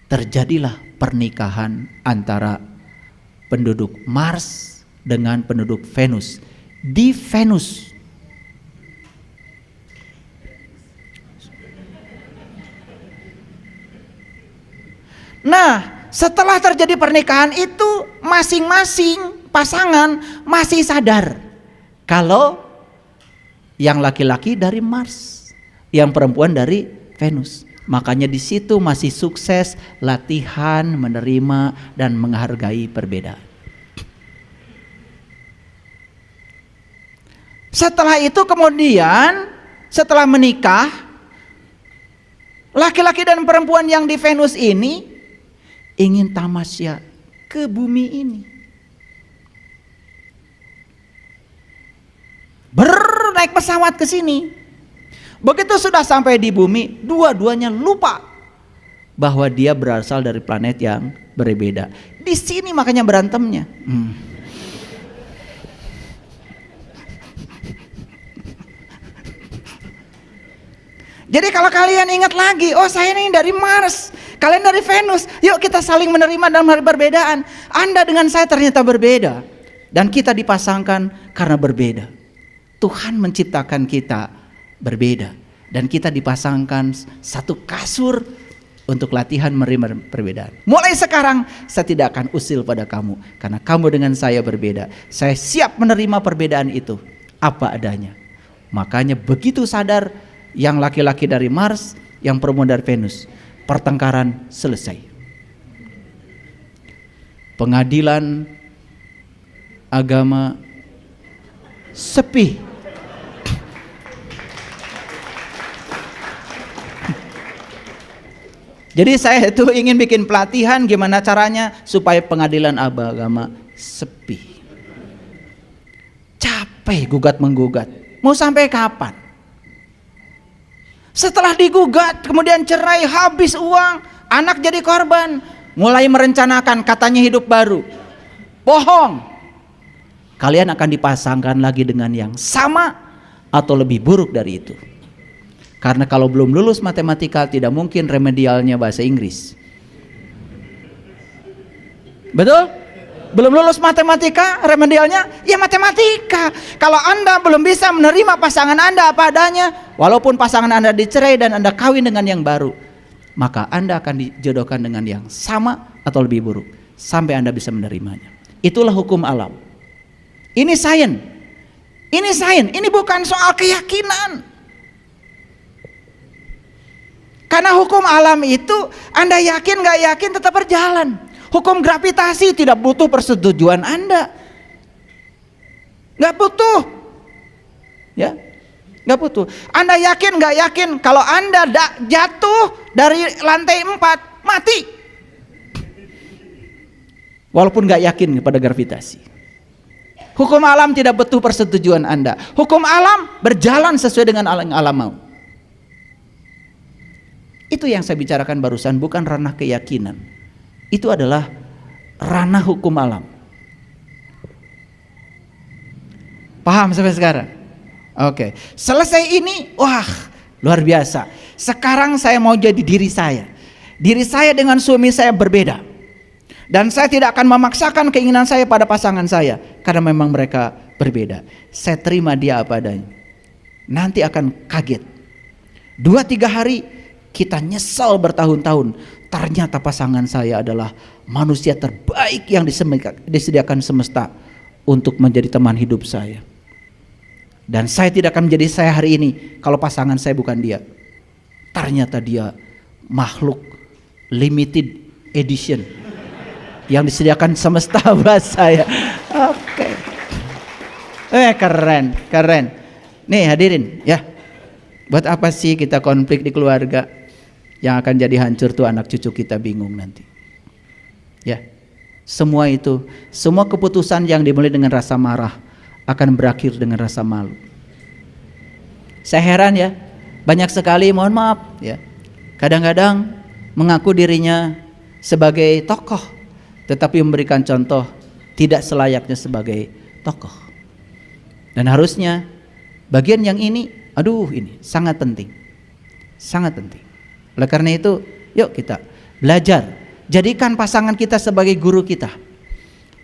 Terjadilah pernikahan antara penduduk Mars dengan penduduk Venus di Venus. Nah, setelah terjadi pernikahan itu, masing-masing pasangan masih sadar kalau yang laki-laki dari Mars, yang perempuan dari Venus. Makanya di situ masih sukses latihan menerima dan menghargai perbedaan. Setelah itu kemudian, setelah menikah, laki-laki dan perempuan yang di Venus ini ingin tamasya ke bumi ini. Naik pesawat ke sini. Begitu sudah sampai di bumi, dua-duanya lupa bahwa dia berasal dari planet yang berbeda. Di sini makanya berantemnya. Jadi kalau kalian ingat lagi, oh saya ini dari Mars, kalian dari Venus, yuk kita saling menerima dan menghargai perbedaan. Anda dengan saya ternyata berbeda, dan kita dipasangkan karena berbeda. Tuhan menciptakan kita berbeda, dan kita dipasangkan satu kasur untuk latihan menerima perbedaan. Mulai sekarang saya tidak akan usil pada kamu, karena kamu dengan saya berbeda. Saya siap menerima perbedaan itu apa adanya. Makanya begitu sadar yang laki-laki dari Mars, yang perempuan dari Venus, pertengkaran selesai. Pengadilan agama sepi. Jadi saya itu ingin bikin pelatihan gimana caranya supaya pengadilan agama sepi. Capek gugat-menggugat. Mau sampai kapan? Setelah digugat, kemudian cerai, habis uang, anak jadi korban, mulai merencanakan katanya hidup baru. Bohong. Kalian akan dipasangkan lagi dengan yang sama atau lebih buruk dari itu. Karena kalau belum lulus matematika tidak mungkin remedialnya bahasa Inggris. Betul? Belum lulus matematika, remedialnya ya matematika. Kalau Anda belum bisa menerima pasangan Anda apa adanya, walaupun pasangan Anda dicerai dan Anda kawin dengan yang baru, maka Anda akan dijodohkan dengan yang sama atau lebih buruk sampai Anda bisa menerimanya. Itulah hukum alam. Ini sains. Ini sains, ini bukan soal keyakinan. Karena hukum alam itu Anda yakin gak yakin tetap berjalan. Hukum gravitasi tidak butuh persetujuan Anda. Gak butuh. Ya, gak butuh. Anda yakin gak yakin kalau Anda jatuh dari lantai 4 mati. Walaupun gak yakin kepada gravitasi. Hukum alam tidak butuh persetujuan Anda. Hukum alam berjalan sesuai dengan yang alam mau. Itu yang saya bicarakan barusan, bukan ranah keyakinan. Itu adalah ranah hukum alam. Paham sampai sekarang? Oke. Selesai ini, wah luar biasa. Sekarang saya mau jadi diri saya. Diri saya dengan suami saya berbeda. Dan saya tidak akan memaksakan keinginan saya pada pasangan saya. Karena memang mereka berbeda. Saya terima dia apa adanya. Nanti akan kaget. 2-3 hari kita nyesal bertahun-tahun. Ternyata pasangan saya adalah manusia terbaik yang disediakan semesta untuk menjadi teman hidup saya. Dan saya tidak akan menjadi saya hari ini kalau pasangan saya bukan dia. Ternyata dia makhluk limited edition yang disediakan semesta buat saya. Oke. Keren, keren. Nih hadirin ya. Buat apa sih kita konflik di keluarga? Yang akan jadi hancur tuh anak cucu kita bingung nanti. Ya. Semua itu, semua keputusan yang dimulai dengan rasa marah akan berakhir dengan rasa malu. Saya heran ya, banyak sekali mohon maaf ya. Kadang-kadang mengaku dirinya sebagai tokoh, tetapi memberikan contoh tidak selayaknya sebagai tokoh. Dan harusnya bagian yang ini, aduh ini sangat penting. Sangat penting. Oleh karena itu, yuk kita belajar. Jadikan pasangan kita sebagai guru kita.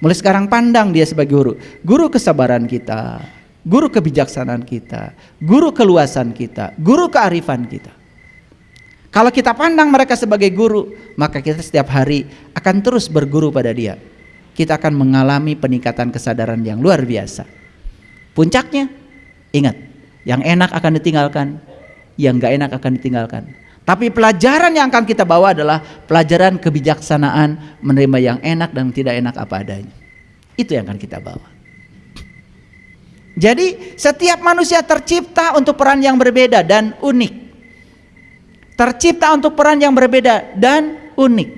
Mulai sekarang pandang dia sebagai guru. Guru kesabaran kita, guru kebijaksanaan kita, guru keluasan kita, guru kearifan kita. Kalau kita pandang mereka sebagai guru, maka kita setiap hari akan terus berguru pada dia. Kita akan mengalami peningkatan kesadaran yang luar biasa. Puncaknya, ingat, yang enak akan ditinggalkan, yang gak enak akan ditinggalkan. Tapi pelajaran yang akan kita bawa adalah pelajaran kebijaksanaan, menerima yang enak dan tidak enak apa adanya. Itu yang akan kita bawa. Jadi setiap manusia tercipta untuk peran yang berbeda dan unik. Tercipta untuk peran yang berbeda dan unik.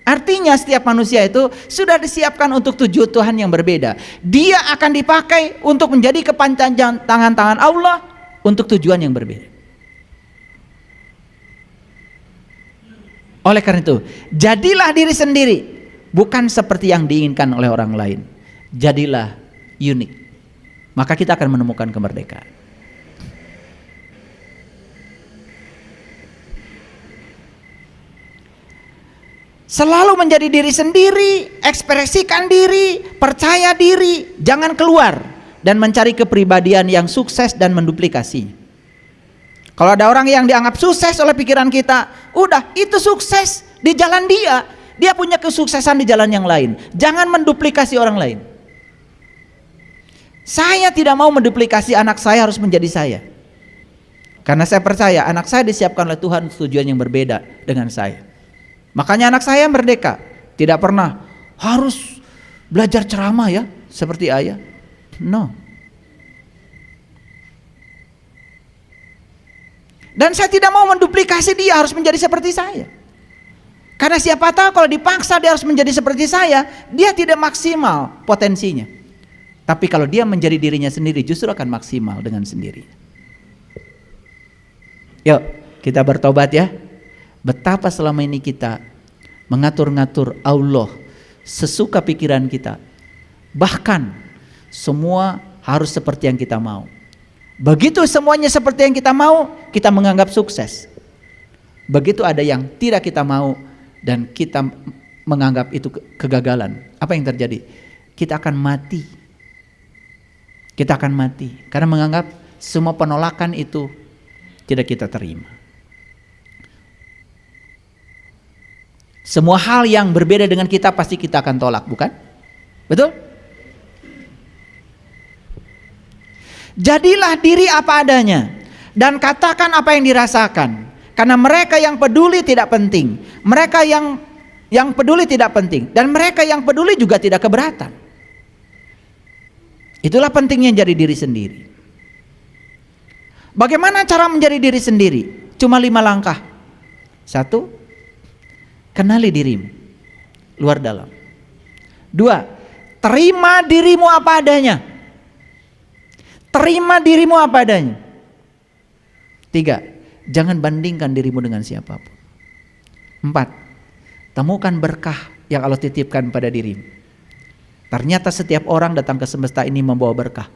Artinya setiap manusia itu sudah disiapkan untuk tujuan Tuhan yang berbeda. Dia akan dipakai untuk menjadi kepanjangan tangan Allah untuk tujuan yang berbeda. Oleh karena itu, jadilah diri sendiri, bukan seperti yang diinginkan oleh orang lain. Jadilah unik. Maka kita akan menemukan kemerdekaan. Selalu menjadi diri sendiri, ekspresikan diri, percaya diri, jangan keluar dan mencari kepribadian yang sukses dan menduplikasinya. Kalau ada orang yang dianggap sukses oleh pikiran kita, udah itu sukses di jalan dia. Dia punya kesuksesan di jalan yang lain. Jangan menduplikasi orang lain. Saya tidak mau menduplikasi anak saya harus menjadi saya. Karena saya percaya anak saya disiapkan oleh Tuhan tujuan yang berbeda dengan saya. Makanya anak saya merdeka, tidak pernah harus belajar ceramah ya seperti ayah. No. Dan saya tidak mau menduplikasi dia harus menjadi seperti saya. Karena siapa tahu kalau dipaksa dia harus menjadi seperti saya, dia tidak maksimal potensinya. Tapi kalau dia menjadi dirinya sendiri justru akan maksimal dengan sendirinya. Yuk kita bertobat ya. Betapa selama ini kita mengatur-ngatur Allah sesuka pikiran kita. Bahkan semua harus seperti yang kita mau. Begitu semuanya seperti yang kita mau, kita menganggap sukses. Begitu ada yang tidak kita mau dan kita menganggap itu kegagalan, apa yang terjadi? Kita akan mati. Kita akan mati karena menganggap semua penolakan itu tidak kita terima. Semua hal yang berbeda dengan kita pasti kita akan tolak, bukan? Betul? Jadilah diri apa adanya dan katakan apa yang dirasakan. Karena mereka yang peduli tidak penting, mereka yang peduli tidak penting, dan mereka yang peduli juga tidak keberatan. Itulah pentingnya jadi diri sendiri. Bagaimana cara menjadi diri sendiri? Cuma 5 langkah. 1, kenali dirimu luar dalam. 2, terima dirimu apa adanya. Terima dirimu apa adanya. 3, jangan bandingkan dirimu dengan siapapun. 4, temukan berkah yang Allah titipkan pada dirimu. Ternyata setiap orang datang ke semesta ini membawa berkah.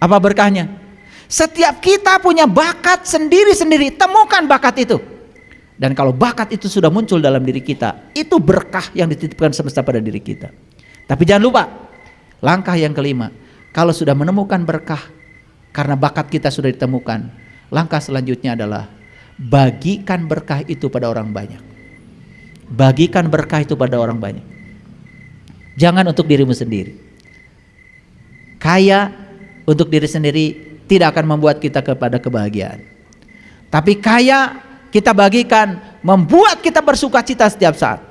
Apa berkahnya? Setiap kita punya bakat sendiri-sendiri. Temukan bakat itu. Dan kalau bakat itu sudah muncul dalam diri kita, itu berkah yang dititipkan semesta pada diri kita. Tapi jangan lupa, langkah yang kelima, kalau sudah menemukan berkah karena bakat kita sudah ditemukan, langkah selanjutnya adalah bagikan berkah itu pada orang banyak. Bagikan berkah itu pada orang banyak. Jangan untuk dirimu sendiri. Kaya untuk diri sendiri tidak akan membuat kita kepada kebahagiaan. Tapi kaya kita bagikan membuat kita bersuka cita setiap saat.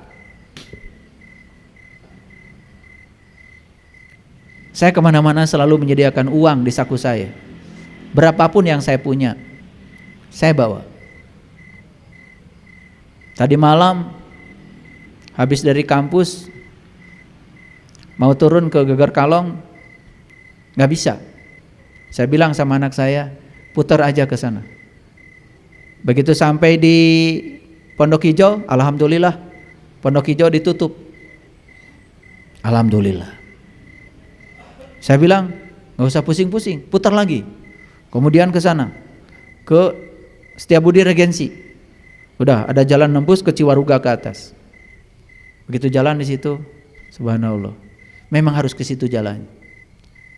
Saya kemana-mana selalu menyediakan uang di saku saya. Berapapun yang saya punya, saya bawa. Tadi malam habis dari kampus, mau turun ke Geger Kalong, nggak bisa. Saya bilang sama anak saya, putar aja ke sana. Begitu sampai di Pondok Hijau, alhamdulillah Pondok Hijau ditutup. Alhamdulillah. Saya bilang, nggak usah pusing-pusing, putar lagi. Kemudian ke sana, ke Setiabudi Regensi. Udah ada jalan nembus ke Ciwaruga ke atas. Begitu jalan di situ, subhanallah, memang harus ke situ jalan.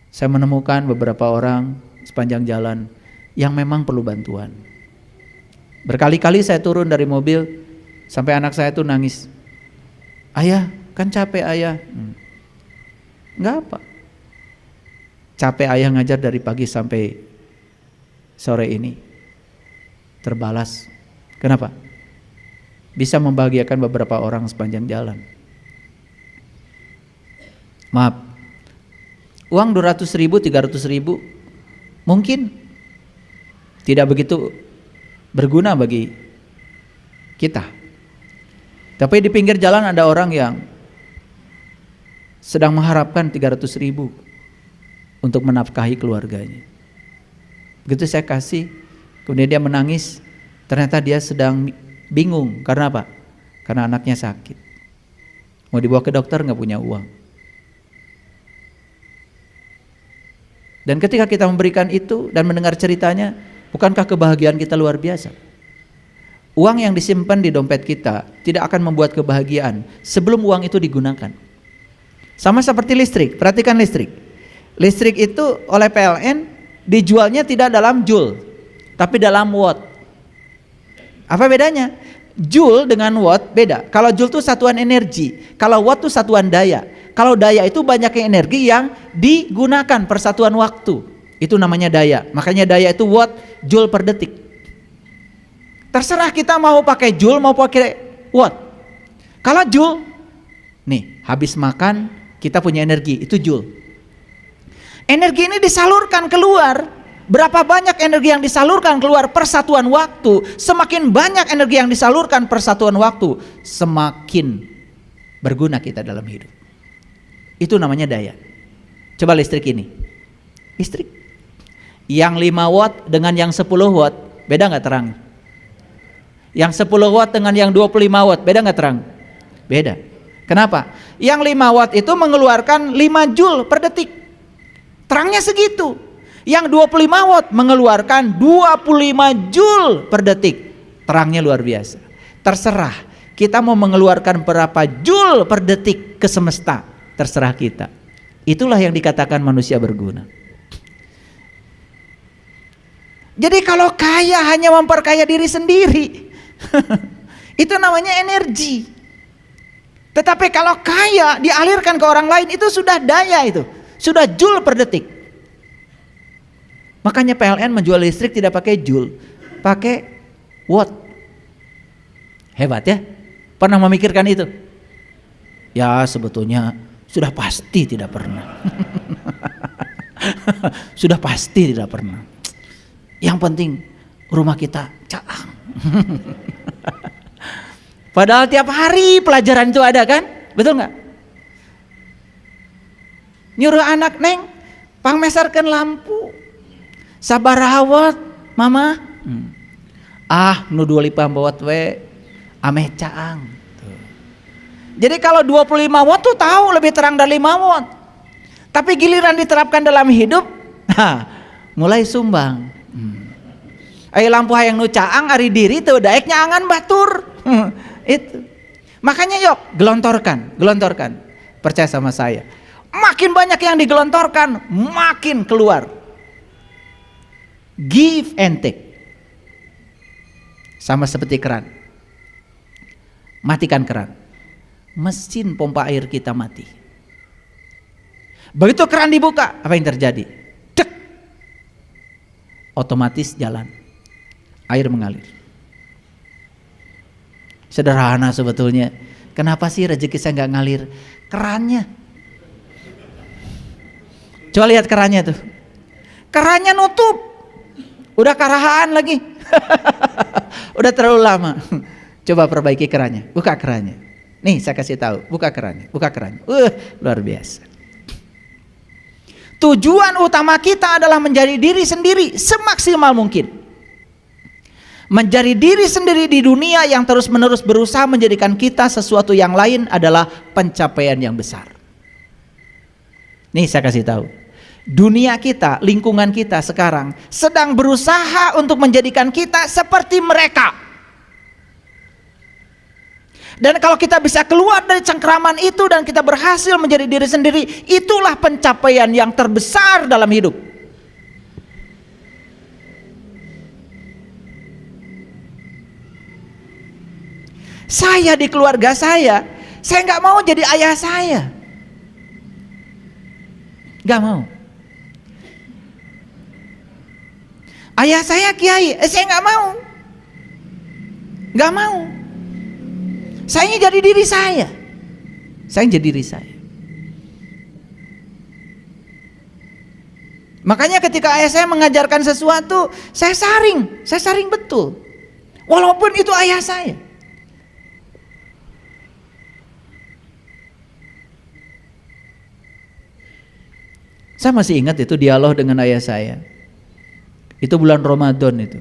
Saya menemukan beberapa orang sepanjang jalan yang memang perlu bantuan. Berkali-kali saya turun dari mobil sampai anak saya tuh nangis. Ayah, kan capek ayah. Enggak apa. Capek ayah ngajar dari pagi sampai sore ini. Terbalas. Kenapa? Bisa membahagiakan beberapa orang sepanjang jalan. Maaf, uang 200.000, 300.000 mungkin tidak begitu berguna bagi kita. Tapi di pinggir jalan ada orang yang sedang mengharapkan 300.000 untuk menafkahi keluarganya. Begitu saya kasih, kemudian dia menangis. Ternyata dia sedang bingung. Karena apa? Karena anaknya sakit. Mau dibawa ke dokter nggak punya uang. Dan ketika kita memberikan itu dan mendengar ceritanya, bukankah kebahagiaan kita luar biasa? Uang yang disimpan di dompet kita tidak akan membuat kebahagiaan sebelum uang itu digunakan. Sama seperti listrik, perhatikan listrik. Listrik itu oleh PLN dijualnya tidak dalam joule, tapi dalam watt. Apa bedanya? Joule dengan watt beda. Kalau joule itu satuan energi, kalau watt itu satuan daya. Kalau daya itu banyaknya energi yang digunakan per satuan waktu. Itu namanya daya. Makanya daya itu watt, joule per detik. Terserah kita mau pakai joule mau pakai watt. Kalau joule, nih habis makan kita punya energi, itu joule. Energi ini disalurkan keluar. Berapa banyak energi yang disalurkan keluar per satuan waktu, semakin banyak energi yang disalurkan per satuan waktu, semakin berguna kita dalam hidup. Itu namanya daya. Coba listrik ini. Listrik. Yang 5 watt dengan yang 10 watt, beda nggak terang? Yang 10 watt dengan yang 25 watt, beda nggak terang? Beda. Kenapa? Yang 5 watt itu mengeluarkan 5 joule per detik. Terangnya segitu. Yang 25 watt mengeluarkan 25 joule per detik. Terangnya luar biasa. Terserah kita mau mengeluarkan berapa joule per detik ke semesta, terserah kita. Itulah yang dikatakan manusia berguna. Jadi kalau kaya hanya memperkaya diri sendiri, itu namanya energi. Tetapi kalau kaya dialirkan ke orang lain, itu sudah daya, itu sudah joule per detik. Makanya PLN menjual listrik tidak pakai joule, pakai watt. Hebat ya? Pernah memikirkan itu? Ya sebetulnya sudah pasti tidak pernah. Sudah pasti tidak pernah. Yang penting rumah kita caang. Padahal tiap hari pelajaran itu ada kan? Betul nggak? Nyuruh anak, neng, pangmesarkan lampu. Sabar rawat, mama. Nu 25 watt we, ameh caang. Tuh. Jadi kalau 25 watt tuh tahu lebih terang dari 5 watt. Tapi giliran diterapkan dalam hidup, mulai sumbang. Ayo lampu hayang nu caang ari diri tuh daeknya angan batur. Itu. Makanya yuk gelontorkan. Percaya sama saya. Makin banyak yang digelontorkan, makin keluar. Give and take. Sama seperti keran. Matikan keran. Mesin pompa air kita mati. Begitu keran dibuka, apa yang terjadi? Cek. Otomatis jalan. Air mengalir. Sederhana sebetulnya. Kenapa sih rezeki saya nggak ngalir? Kerannya. Coba lihat kerannya tuh. Kerannya nutup. Udah karahaan lagi. Udah terlalu lama. Coba perbaiki kerannya. Buka kerannya. Nih saya kasih tahu. Buka kerannya. Luar biasa. Tujuan utama kita adalah menjadi diri sendiri semaksimal mungkin. Menjadi diri sendiri di dunia yang terus-menerus berusaha menjadikan kita sesuatu yang lain adalah pencapaian yang besar. Nih saya kasih tahu. Dunia kita, lingkungan kita sekarang sedang berusaha untuk menjadikan kita seperti mereka. Dan kalau kita bisa keluar dari cengkraman itu dan kita berhasil menjadi diri sendiri, itulah pencapaian yang terbesar dalam hidup. Saya di keluarga saya nggak mau jadi ayah saya, nggak mau. Ayah saya kiai, saya nggak mau. Saya jadi diri saya, Makanya ketika ayah saya mengajarkan sesuatu, saya saring betul, walaupun itu ayah saya. Saya masih ingat itu dialog dengan ayah saya. Itu bulan Ramadan itu.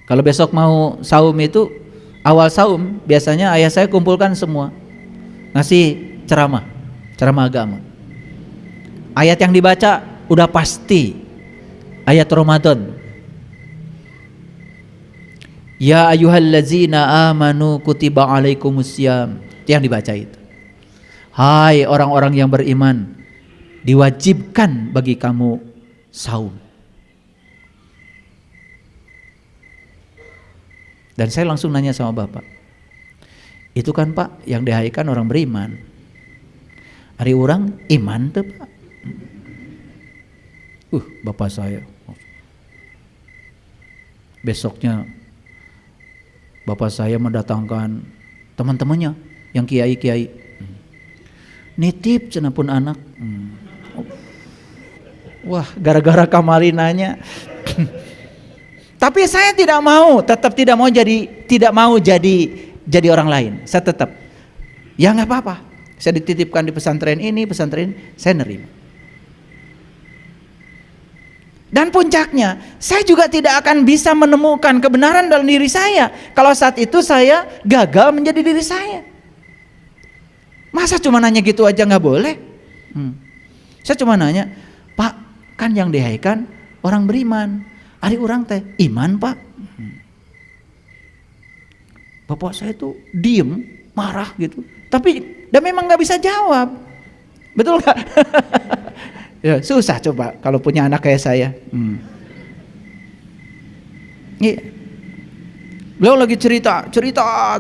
Kalau besok mau saum itu, awal saum biasanya ayah saya kumpulkan semua, ngasih ceramah agama. Ayat yang dibaca udah pasti ayat Ramadan. Ya ayyuhallazina amanu kutiba alaikumusiyam. Itu yang dibaca itu. Hai orang-orang yang beriman, diwajibkan bagi kamu saum. Dan saya langsung nanya sama bapak, itu kan pak yang dihaikan orang beriman, hari orang iman tuh pak. Bapak saya besoknya Bapak saya mendatangkan teman-temannya yang kiai-kiai. Nitip cenapun anak. Wah, gara-gara kamari nanya. Tapi saya tetap tidak mau jadi orang lain. Saya tetap, ya nggak apa-apa. Saya dititipkan di pesantren ini, saya nerima. Dan puncaknya, saya juga tidak akan bisa menemukan kebenaran dalam diri saya kalau saat itu saya gagal menjadi diri saya. Masa cuma nanya gitu aja nggak boleh? Saya cuma nanya, Pak, kan yang dihaikan orang beriman. Ari orang teh iman, Pak. Bapak saya tuh diem, marah gitu. Tapi dan memang nggak bisa jawab, betul nggak? Ya, susah coba kalau punya anak kayak saya. Iya. Beliau lagi cerita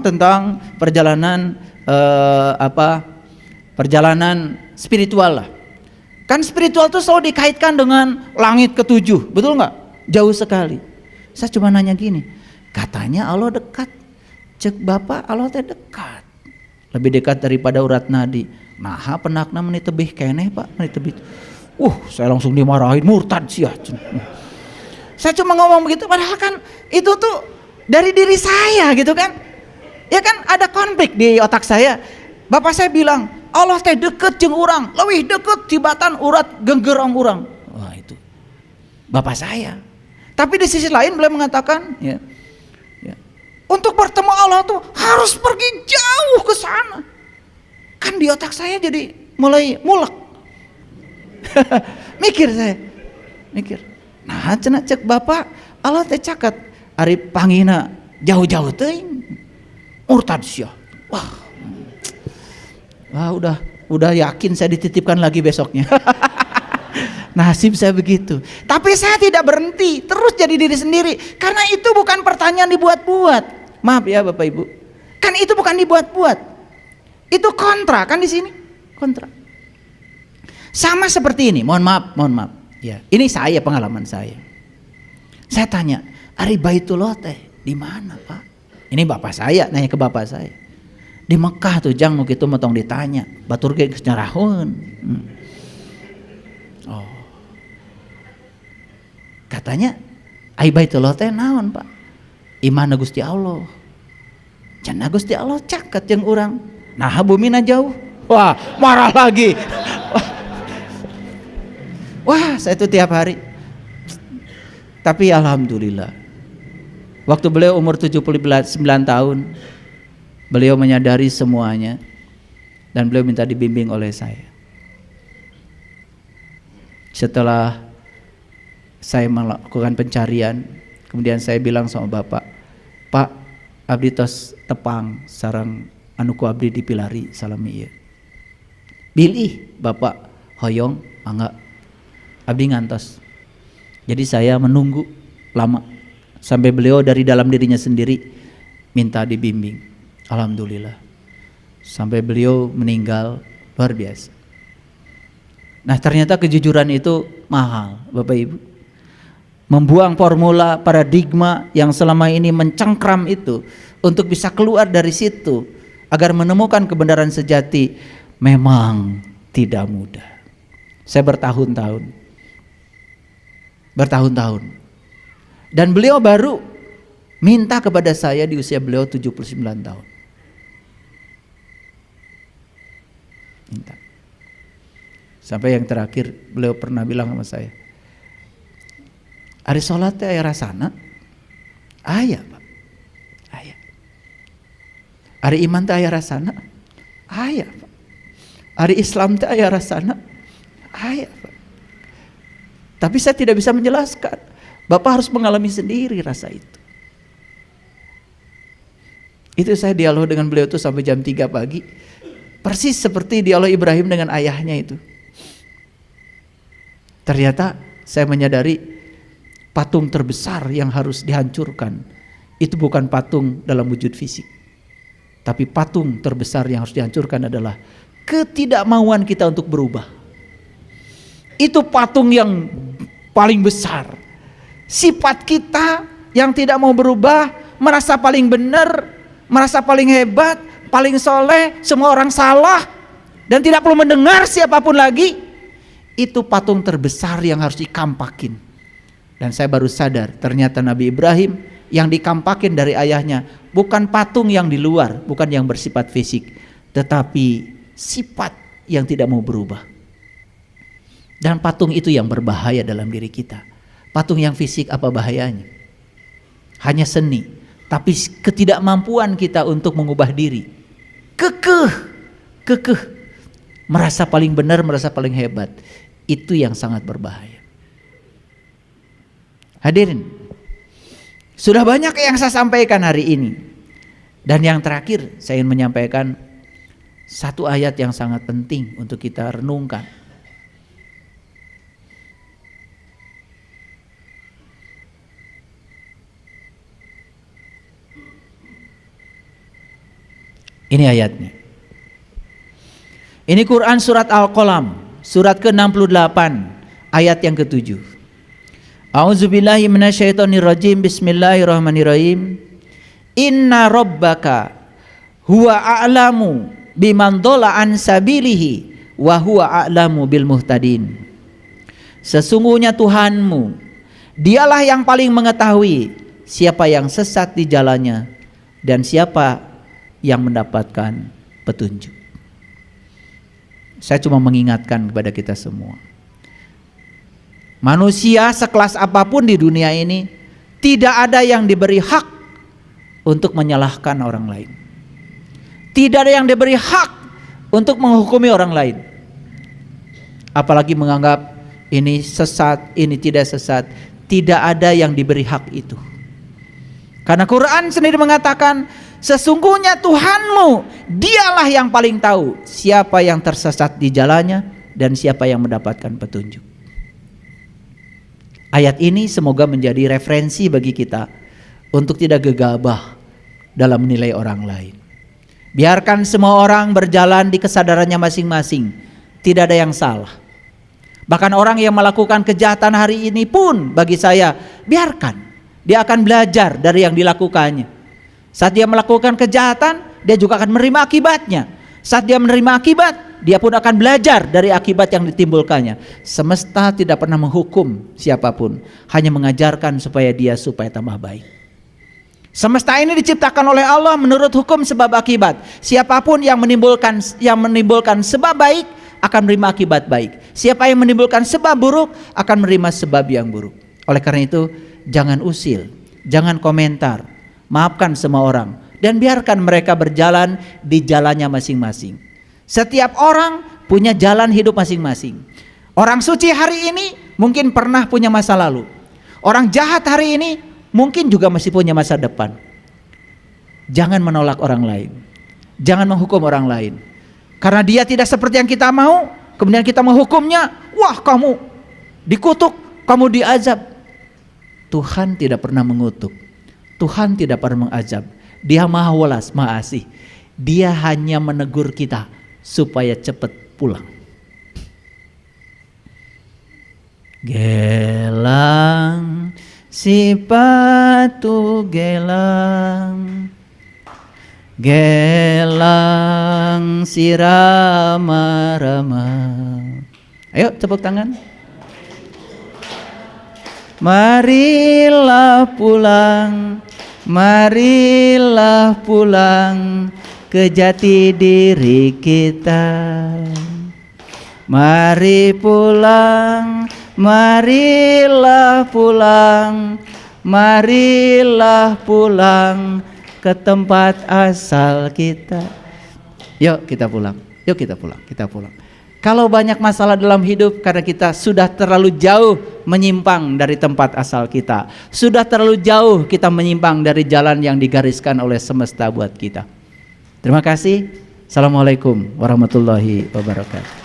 tentang perjalanan perjalanan spiritual lah. Kan spiritual tuh selalu dikaitkan dengan langit ketujuh, betul nggak? Jauh sekali. Saya cuma nanya gini, katanya Allah dekat. Cek Bapak, Allah teh dekat. Lebih dekat daripada urat nadi. Nah, penakna menit tebih keneh, Pak, menit tebih. Saya langsung dimarahin, murtad sih ya. Saya cuma ngomong begitu, padahal kan itu tuh dari diri saya gitu kan. Ya kan ada konflik di otak saya. Bapak saya bilang, Allah teh deket jeung urang, leuwih deket tibatan urat genggerong urang. Wah, itu Bapak saya. Tapi di sisi lain beliau mengatakan, ya, untuk bertemu Allah tuh harus pergi jauh ke sana. Kan di otak saya jadi mulai mulek. Mikir. Nah, cenah cek Bapak, Allah teh caket ari panggina jauh-jauh teuing. Murtad sia. Wah, udah yakin saya dititipkan lagi besoknya. Nasib saya begitu. Tapi saya tidak berhenti, terus jadi diri sendiri. Karena itu bukan pertanyaan dibuat-buat. Maaf ya Bapak Ibu. Kan itu bukan dibuat-buat. Itu kontra kan di sini? Kontra. Sama seperti ini, mohon maaf. Ya, ini pengalaman saya. Saya tanya, ari Baitullah teh di mana, Pak? Ini bapak saya, nanya ke bapak saya. Di Mekah tuh jang nu kitu motong ditanya, batur ge geus nyarahun. Katanya, ai Baitullah teh naon, Pak? Iman Gusti Allah. Cenah Gusti Allah caket jeung urang. Nah, bumina jauh. Wah, marah lagi. Wah, saya itu tiap hari. Tapi alhamdulillah, waktu beliau umur 79 tahun, beliau menyadari semuanya dan beliau minta dibimbing oleh saya. Setelah saya melakukan pencarian, kemudian saya bilang sama Bapak, Pak, abdi tos tepang sareng anu ku abdi dipilari salami ieu. Bilih Bapak hoyong mangga. Abdi ngantos. Jadi saya menunggu lama sampai beliau dari dalam dirinya sendiri minta dibimbing. Alhamdulillah. Sampai beliau meninggal, luar biasa. Nah, ternyata kejujuran itu mahal, Bapak Ibu. Membuang formula paradigma yang selama ini mencengkram itu untuk bisa keluar dari situ agar menemukan kebenaran sejati memang tidak mudah. Saya bertahun-tahun. Dan beliau baru minta kepada saya di usia beliau 79 tahun. Minta. Sampai yang terakhir beliau pernah bilang sama saya, ari sholat teh aya rasana? Aya, Pak. Aya. Ari iman teh aya rasana? Aya, Pak. Ari Islam teh aya rasana? Aya, Pak. Tapi saya tidak bisa menjelaskan. Bapak harus mengalami sendiri rasa itu. Itu saya dialog dengan beliau itu sampai jam 3 pagi. Persis seperti dialog Ibrahim dengan ayahnya itu. Ternyata saya menyadari patung terbesar yang harus dihancurkan itu bukan patung dalam wujud fisik. Tapi patung terbesar yang harus dihancurkan adalah ketidakmauan kita untuk berubah. Itu patung yang paling besar. Sifat kita yang tidak mau berubah merasa paling benar, merasa paling hebat, paling soleh, semua orang salah, dan tidak perlu mendengar siapapun lagi. Itu patung terbesar yang harus dikampakin. Dan saya baru sadar, ternyata Nabi Ibrahim yang dikampakin dari ayahnya bukan patung yang di luar, bukan yang bersifat fisik, tetapi sifat yang tidak mau berubah. Dan patung itu yang berbahaya dalam diri kita. Patung yang fisik apa bahayanya? Hanya seni, tapi ketidakmampuan kita untuk mengubah diri. Kekeh, merasa paling benar, merasa paling hebat. Itu yang sangat berbahaya. Hadirin, sudah banyak yang saya sampaikan hari ini. Dan yang terakhir saya ingin menyampaikan satu ayat yang sangat penting untuk kita renungkan. Ini ayatnya. Ini Quran surat Al-Qalam, surat ke-68, ayat yang ke-7. A'udzubillahi minasyaitonirrajim. Bismillahirrahmanirrahim. Inna rabbaka huwa a'lamu biman dhalla an sabilihi wa huwa a'lamu bil muhtadin. Sesungguhnya Tuhanmu, dialah yang paling mengetahui siapa yang sesat di jalannya dan siapa yang mendapatkan petunjuk. Saya cuma mengingatkan kepada kita semua, manusia sekelas apapun di dunia ini tidak ada yang diberi hak untuk menyalahkan orang lain. Tidak ada yang diberi hak untuk menghukumi orang lain, apalagi menganggap ini sesat, ini tidak sesat. Tidak ada yang diberi hak itu. Karena Quran sendiri mengatakan, sesungguhnya Tuhanmu, dialah yang paling tahu siapa yang tersesat di jalannya dan siapa yang mendapatkan petunjuk. Ayat ini semoga menjadi referensi bagi kita untuk tidak gegabah dalam menilai orang lain. Biarkan semua orang berjalan di kesadarannya masing-masing, tidak ada yang salah. Bahkan orang yang melakukan kejahatan hari ini pun bagi saya, biarkan. Dia akan belajar dari yang dilakukannya. Saat dia melakukan kejahatan, dia juga akan menerima akibatnya. Saat dia menerima akibat, dia pun akan belajar dari akibat yang ditimbulkannya. Semesta tidak pernah menghukum siapapun, hanya mengajarkan supaya tambah baik. Semesta ini diciptakan oleh Allah menurut hukum sebab akibat. Siapapun yang menimbulkan sebab baik akan menerima akibat baik. Siapa yang menimbulkan sebab buruk akan menerima sebab yang buruk. Oleh karena itu, jangan usil, jangan komentar. Maafkan semua orang dan biarkan mereka berjalan di jalannya masing-masing. Setiap orang punya jalan hidup masing-masing. Orang suci hari ini mungkin pernah punya masa lalu. Orang jahat hari ini mungkin juga masih punya masa depan. Jangan menolak orang lain. Jangan menghukum orang lain. Karena dia tidak seperti yang kita mau, kemudian kita menghukumnya. Wah, kamu dikutuk, kamu diazab. Tuhan tidak pernah mengutuk. Tuhan tidak pernah mengazab. Dia maha welas, maha asih. Dia hanya menegur kita supaya cepat pulang. Gelang si patu gelang, gelang si rama-rama. Ayo tepuk tangan. Marilah pulang, marilah pulang ke jati diri kita. Mari pulang, marilah pulang, marilah pulang ke tempat asal kita. Yuk kita pulang, yuk kita pulang, kita pulang. Kalau banyak masalah dalam hidup karena kita sudah terlalu jauh menyimpang dari tempat asal kita. Sudah terlalu jauh kita menyimpang dari jalan yang digariskan oleh semesta buat kita. Terima kasih. Assalamualaikum warahmatullahi wabarakatuh.